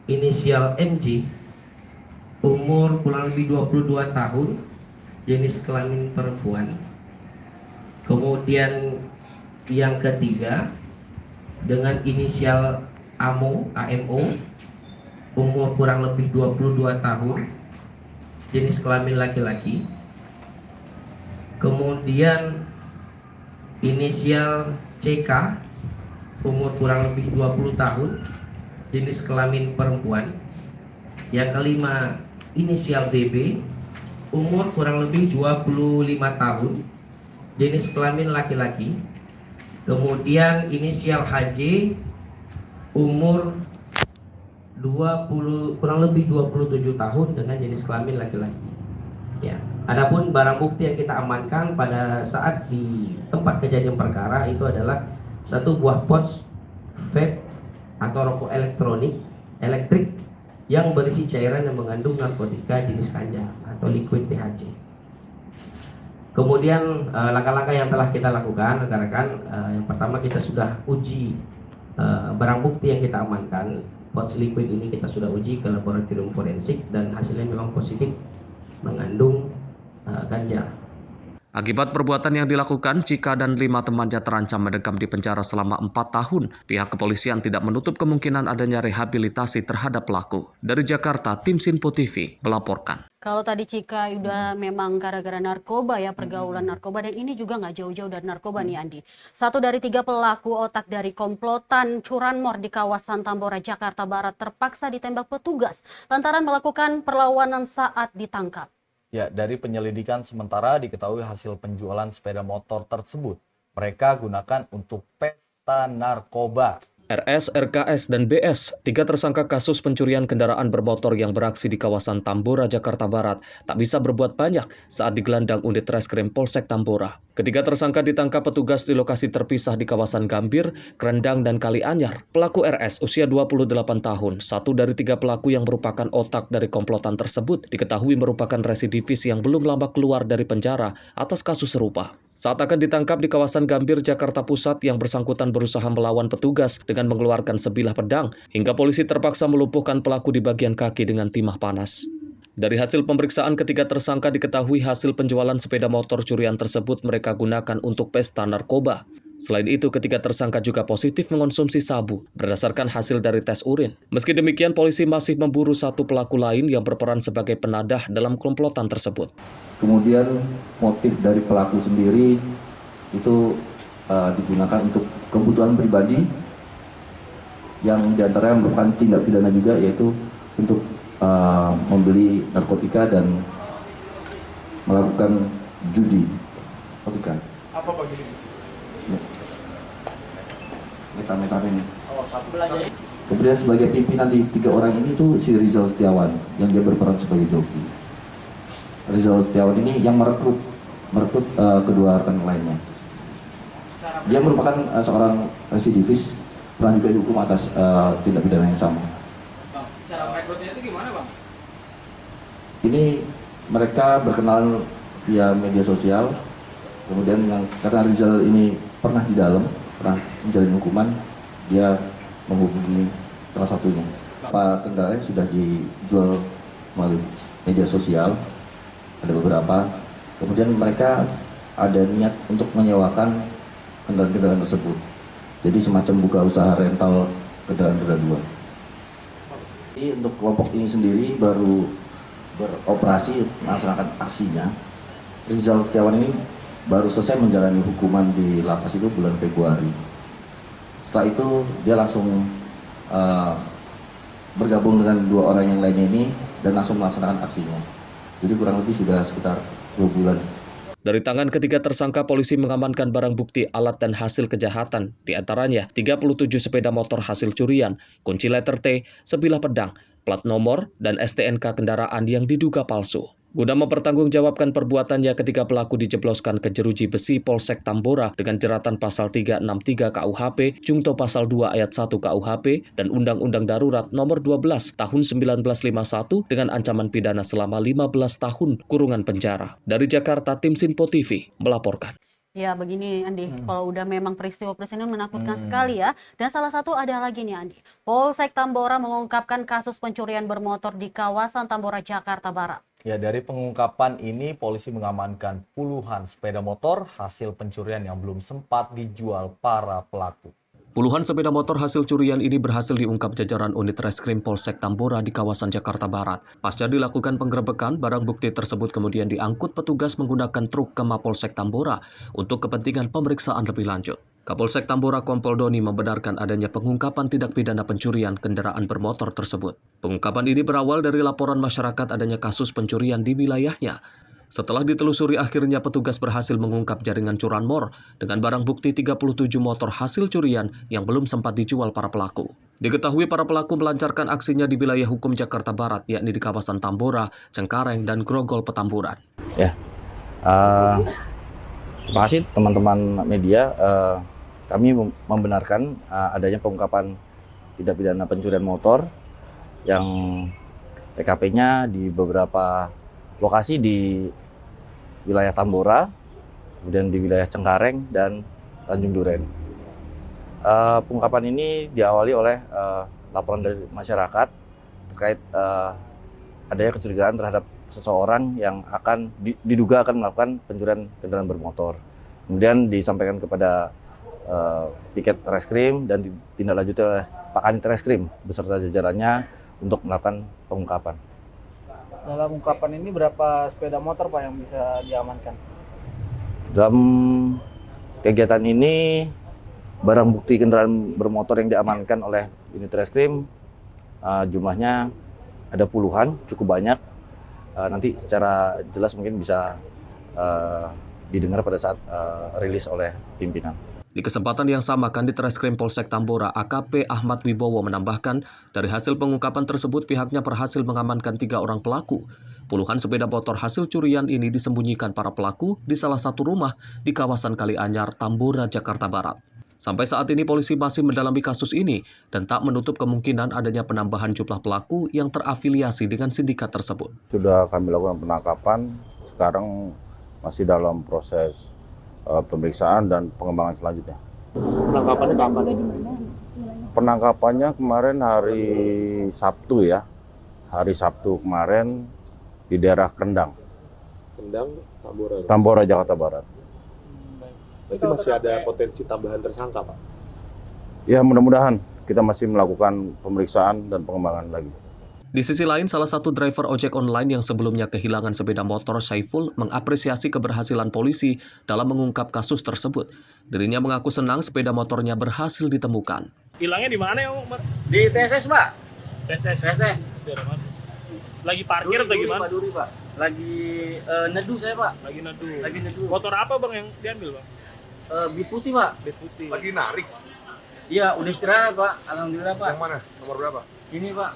inisial MJ, umur kurang lebih 22 tahun, jenis kelamin perempuan. Kemudian yang ketiga, dengan inisial AMO, umur kurang lebih 22 tahun, jenis kelamin laki-laki. Kemudian inisial CK, umur kurang lebih 20 tahun, jenis kelamin perempuan. Yang kelima, inisial BB, umur kurang lebih 25 tahun, jenis kelamin laki-laki. Kemudian inisial HJ, umur kurang lebih 27 tahun dengan jenis kelamin laki-laki. Ya. Adapun barang bukti yang kita amankan pada saat di tempat kejadian perkara itu adalah satu buah pouch vape atau rokok elektrik yang berisi cairan yang mengandung narkotika jenis ganja atau liquid THC. Kemudian langkah-langkah yang telah kita lakukan, rekan-rekan, yang pertama kita sudah uji barang bukti yang kita amankan. Pouch liquid ini kita sudah uji ke laboratorium forensik dan hasilnya memang positif mengandung ganja. Akibat perbuatan yang dilakukan, Cika dan 5 temannya terancam mendekam di penjara selama 4 tahun. Pihak kepolisian tidak menutup kemungkinan adanya rehabilitasi terhadap pelaku. Dari Jakarta, tim Sinpo TV melaporkan. Kalau tadi Cika udah memang gara-gara narkoba ya, pergaulan narkoba, dan ini juga nggak jauh-jauh dari narkoba nih Andi. 1 dari 3 pelaku otak dari komplotan curanmor di kawasan Tambora, Jakarta Barat terpaksa ditembak petugas lantaran melakukan perlawanan saat ditangkap. Ya, dari penyelidikan sementara diketahui hasil penjualan sepeda motor tersebut mereka gunakan untuk pesta narkoba. RS, RKS, dan BS, 3 tersangka kasus pencurian kendaraan bermotor yang beraksi di kawasan Tambora, Jakarta Barat, tak bisa berbuat banyak saat digelandang unit Reskrim Polsek Tambora. Ketiga tersangka ditangkap petugas di lokasi terpisah di kawasan Gambir, Krendang, dan Kalianyar. Pelaku RS usia 28 tahun, 1 dari 3 pelaku yang merupakan otak dari komplotan tersebut, diketahui merupakan residivis yang belum lama keluar dari penjara atas kasus serupa. Saat akan ditangkap di kawasan Gambir, Jakarta Pusat, yang bersangkutan berusaha melawan petugas dengan mengeluarkan sebilah pedang, hingga polisi terpaksa melumpuhkan pelaku di bagian kaki dengan timah panas. Dari hasil pemeriksaan, ketiga tersangka diketahui hasil penjualan sepeda motor curian tersebut mereka gunakan untuk pesta narkoba. Selain itu, ketiga tersangka juga positif mengonsumsi sabu berdasarkan hasil dari tes urin. Meski demikian, polisi masih memburu 1 pelaku lain yang berperan sebagai penadah dalam komplotan tersebut. Kemudian motif dari pelaku sendiri itu digunakan untuk kebutuhan pribadi yang diantaranya merupakan tindak pidana juga, yaitu untuk membeli narkotika dan melakukan judi narkotika. Apa bagi Metafetamin. Kemudian sebagai pimpinan di 3 orang ini tuh si Rizal Setiawan yang dia berperan sebagai joki. Rizal Setiawan ini yang merekrut kedua rekan lainnya. Dia merupakan seorang residivis, pernah juga dihukum atas tindak pidana yang sama. Bang, cara rekrutnya itu gimana, Bang? Ini mereka berkenalan via media sosial. Kemudian karena Rizal ini pernah di dalam, pernah menjalani hukuman, dia menghubungi salah satunya. Kendaraan sudah dijual melalui media sosial, ada beberapa. Kemudian mereka ada niat untuk menyewakan kendaraan-kendaraan tersebut. Jadi semacam buka usaha rental kendaraan roda 2. Jadi untuk kelompok ini sendiri baru beroperasi melaksanakan aksinya. Rizal Setiawan ini baru selesai menjalani hukuman di lapas itu bulan Februari. Setelah itu dia langsung bergabung dengan 2 orang yang lainnya ini dan langsung melaksanakan aksinya. Jadi kurang lebih sudah sekitar 2 bulan. Dari tangan ketiga tersangka, polisi mengamankan barang bukti alat dan hasil kejahatan, di antaranya 37 sepeda motor hasil curian, kunci letter T, sebilah pedang, plat nomor, dan STNK kendaraan yang diduga palsu. Guna mempertanggungjawabkan perbuatannya, ketiga pelaku dijebloskan ke jeruji besi Polsek Tambora dengan jeratan pasal 363 KUHP, Jungto pasal 2 ayat 1 KUHP, dan Undang-Undang Darurat nomor 12 tahun 1951 dengan ancaman pidana selama 15 tahun kurungan penjara. Dari Jakarta, tim Sinpo TV melaporkan. Ya begini Andi, kalau udah memang peristiwa ini menakutkan sekali ya. Dan salah satu ada lagi nih Andi, Polsek Tambora mengungkapkan kasus pencurian bermotor di kawasan Tambora, Jakarta Barat. Ya, dari pengungkapan ini polisi mengamankan puluhan sepeda motor hasil pencurian yang belum sempat dijual para pelaku. Puluhan sepeda motor hasil curian ini berhasil diungkap jajaran unit reskrim Polsek Tambora di kawasan Jakarta Barat. Pasca dilakukan penggerebekan, barang bukti tersebut kemudian diangkut petugas menggunakan truk ke Mapolsek Tambora untuk kepentingan pemeriksaan lebih lanjut. Kapolsek Tambora Kompol Doni membenarkan adanya pengungkapan tindak pidana pencurian kendaraan bermotor tersebut. Pengungkapan ini berawal dari laporan masyarakat adanya kasus pencurian di wilayahnya. Setelah ditelusuri, akhirnya petugas berhasil mengungkap jaringan curanmor dengan barang bukti 37 motor hasil curian yang belum sempat dijual para pelaku. Diketahui para pelaku melancarkan aksinya di wilayah hukum Jakarta Barat, yakni di kawasan Tambora, Cengkareng, dan Grogol Petamburan. Ya, terima kasih teman-teman media. Kami membenarkan adanya pengungkapan tindak pidana pencurian motor yang TKP-nya di beberapa lokasi di wilayah Tambora, kemudian di wilayah Cengkareng dan Tanjung Duren. Pengungkapan ini diawali oleh laporan dari masyarakat terkait adanya kecurigaan terhadap seseorang yang diduga akan melakukan pencurian kendaraan bermotor. Kemudian disampaikan kepada Piket Reskrim dan ditindaklanjuti oleh Pak Kanit Reskrim beserta jajarannya untuk melakukan pengungkapan. Dalam ungkapan ini berapa sepeda motor Pak yang bisa diamankan? Dalam kegiatan ini barang bukti kendaraan bermotor yang diamankan oleh unit Reskrim jumlahnya ada puluhan, cukup banyak. Nanti secara jelas mungkin bisa didengar pada saat rilis oleh pimpinan. Di kesempatan yang sama, Kanit Reskrim Polsek Tambora AKP Ahmad Wibowo menambahkan, dari hasil pengungkapan tersebut pihaknya berhasil mengamankan 3 orang pelaku. Puluhan sepeda motor hasil curian ini disembunyikan para pelaku di salah satu rumah di kawasan Kalianyar, Tambora, Jakarta Barat. Sampai saat ini polisi masih mendalami kasus ini dan tak menutup kemungkinan adanya penambahan jumlah pelaku yang terafiliasi dengan sindikat tersebut. Sudah kami lakukan penangkapan, sekarang masih dalam proses pemeriksaan dan pengembangan selanjutnya. Penangkapannya kapan? Penangkapannya kemarin hari Sabtu ya. Hari Sabtu kemarin di daerah Kendang. Kendang, Tambora. Tambora, Jakarta Barat. Berarti masih ada potensi tambahan tersangka, Pak? Ya, mudah-mudahan kita masih melakukan pemeriksaan dan pengembangan lagi. Di sisi lain, salah satu driver ojek online yang sebelumnya kehilangan sepeda motor, Saiful, mengapresiasi keberhasilan polisi dalam mengungkap kasus tersebut. Dirinya mengaku senang sepeda motornya berhasil ditemukan. Hilangnya di mana ya, Pak? Di TSS, Pak. TSS. Lagi parkir atau gimana? Maduri, Pak. Lagi nedu saya, Pak. Lagi nedu. Motor apa Bang yang diambil, Pak? Beat putih, Pak. Beat putih. Lagi narik? Iya, udah istirahat, Pak. Alhamdulillah, Pak. Yang mana? Nomor berapa? Ini, Pak.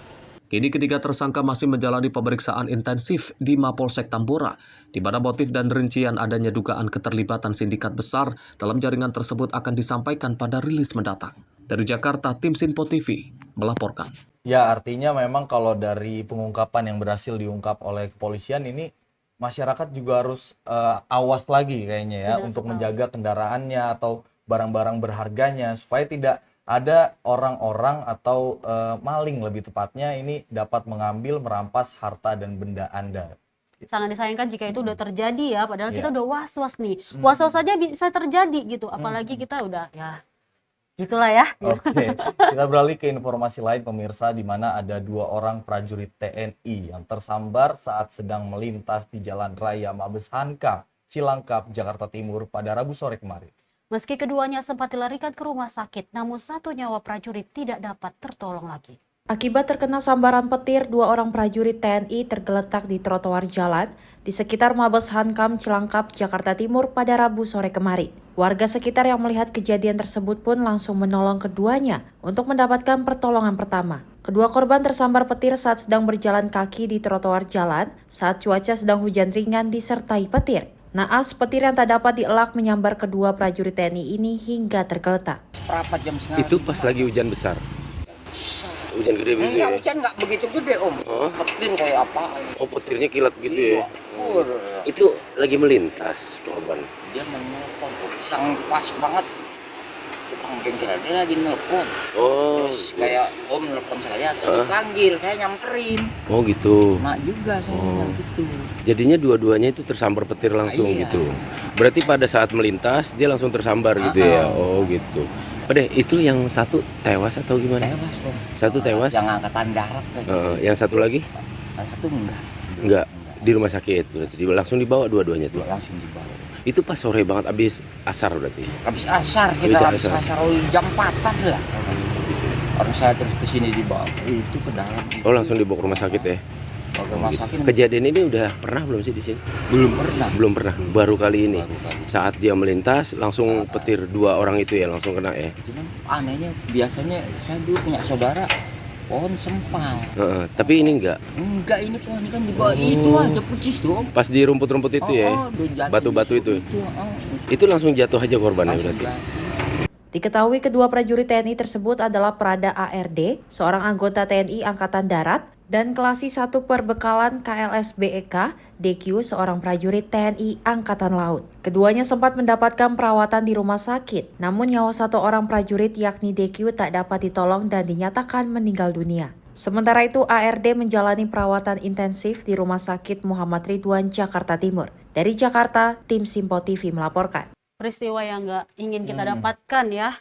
Kini ketiga tersangka masih menjalani pemeriksaan intensif di Mapolsek Tambora, di mana motif dan rincian adanya dugaan keterlibatan sindikat besar dalam jaringan tersebut akan disampaikan pada rilis mendatang. Dari Jakarta, tim Sinpo TV melaporkan. Ya, artinya memang kalau dari pengungkapan yang berhasil diungkap oleh kepolisian ini, masyarakat juga harus awas lagi kayaknya ya, untuk menjaga kendaraannya atau barang-barang berharganya supaya tidak ada orang-orang atau maling lebih tepatnya ini dapat mengambil, merampas harta dan benda Anda. Sangat disayangkan jika itu udah terjadi ya, padahal kita udah was-was nih. Was-was saja bisa terjadi gitu, apalagi kita udah ya gitulah ya. Oke, kita beralih ke informasi lain pemirsa, di mana ada 2 orang prajurit TNI yang tersambar saat sedang melintas di Jalan Raya Mabes Hankam, Cilangkap, Jakarta Timur pada Rabu sore kemarin. Meski keduanya sempat dilarikan ke rumah sakit, namun satu nyawa prajurit tidak dapat tertolong lagi. Akibat terkena sambaran petir, 2 orang prajurit TNI tergeletak di trotoar jalan di sekitar Mabes Hankam Cilangkap, Jakarta Timur pada Rabu sore kemarin. Warga sekitar yang melihat kejadian tersebut pun langsung menolong keduanya untuk mendapatkan pertolongan pertama. Kedua korban tersambar petir saat sedang berjalan kaki di trotoar jalan saat cuaca sedang hujan ringan disertai petir. Naas petir yang tak dapat dielak menyambar kedua prajurit TNI ini hingga tergeletak. Itu pas lagi hujan besar. Hujan gede begitu ya? Hujan nggak begitu gede om. Petir kayak apa? Oh petirnya kilat gitu ya? Itu lagi melintas korban. Dia menelpon, sang pas banget. Tukang bengkel dia lagi nelpon. Oh. Terus kayak om nelpon saya dipanggil, saya nyamperin. Oh gitu. Nah juga saya gitu. Jadinya dua-duanya itu tersambar petir langsung gitu. Berarti pada saat melintas dia langsung tersambar gitu ya? Oh gitu. Deh, itu yang satu tewas atau gimana? Tewas om. Satu tewas? Yang angkatan darat. Yang satu lagi? Satu enggak. Enggak. Di rumah sakit berarti langsung dibawa dua-duanya tuh. Langsung dibawa. Itu pas sore banget abis asar berarti. Habis asar sekitar habis asar jam 4-an lah. Orang saya terus ke sini dibawa itu ke dalam. Oh, langsung dibawa ke rumah sakit ya. Rumah sakit. Kejadian ini udah pernah belum sih di sini? Belum pernah. Baru kali ini. Saat dia melintas langsung petir 2 orang itu ya langsung kena ya. Cuman anehnya biasanya saya dulu punya saudara pohon sempal. Tapi ini enggak. Enggak, ini pohon ini kan di bawah itu aja pucis tuh. Pas di rumput-rumput itu ya. Batu-batu itu. Itu langsung jatuh aja korbannya berarti. Diketahui kedua prajurit TNI tersebut adalah Prada ARD, seorang anggota TNI Angkatan Darat, dan Kelasi 1 Perbekalan KLSBEK, DQ, seorang prajurit TNI Angkatan Laut. Keduanya sempat mendapatkan perawatan di rumah sakit, namun nyawa 1 orang prajurit yakni DQ tak dapat ditolong dan dinyatakan meninggal dunia. Sementara itu, ARD menjalani perawatan intensif di Rumah Sakit Muhammad Ridwan, Jakarta Timur. Dari Jakarta, tim Simpo TV melaporkan. Peristiwa yang nggak ingin kita dapatkan ya.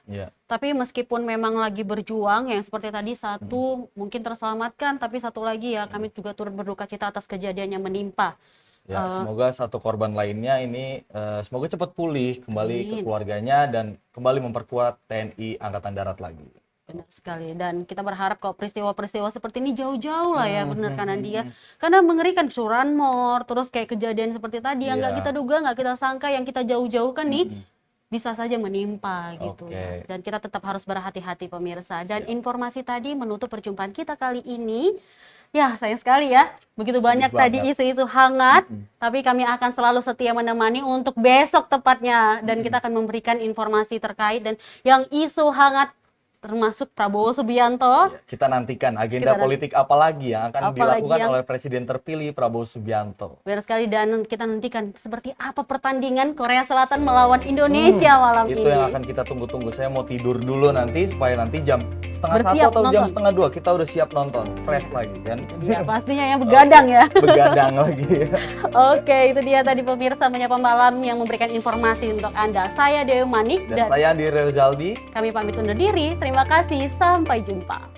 Tapi meskipun memang lagi berjuang, yang seperti tadi satu mungkin terselamatkan, tapi satu lagi ya kami juga turut berduka cita atas kejadian yang menimpa. Ya, semoga 1 korban lainnya ini semoga cepat pulih kembali ke keluarganya dan kembali memperkuat TNI Angkatan Darat lagi. Benar sekali, dan kita berharap kok peristiwa-peristiwa seperti ini jauh-jauh lah ya, benar kan Andia? Karena mengerikan, curanmor, terus kayak kejadian seperti tadi yang nggak kita duga, nggak kita sangka, yang kita jauh-jauhkan nih bisa saja menimpa gitu. Dan kita tetap harus berhati-hati pemirsa. Dan informasi tadi menutup perjumpaan kita kali ini. Ya sayang sekali ya, begitu banyak tadi isu-isu hangat, tapi kami akan selalu setia menemani untuk besok tepatnya. Dan kita akan memberikan informasi terkait dan yang isu hangat termasuk Prabowo Subianto. Kita nantikan agenda politik apa lagi yang akan dilakukan oleh Presiden terpilih Prabowo Subianto. Benar sekali, dan kita nantikan seperti apa pertandingan Korea Selatan melawan Indonesia malam ini. Itu yang akan kita tunggu-tunggu. Saya mau tidur dulu nanti supaya nanti jam 1:30 atau jam 1:30 kita udah siap nonton, fresh lagi kan. Ya pastinya ya, begadang ya. Begadang lagi. Oke, itu dia tadi pemirsa Menyapa Malam yang memberikan informasi untuk Anda. Saya Dewi Manik dan saya Andi Rezaldi. Kami pamit undur diri. Terima kasih, sampai jumpa.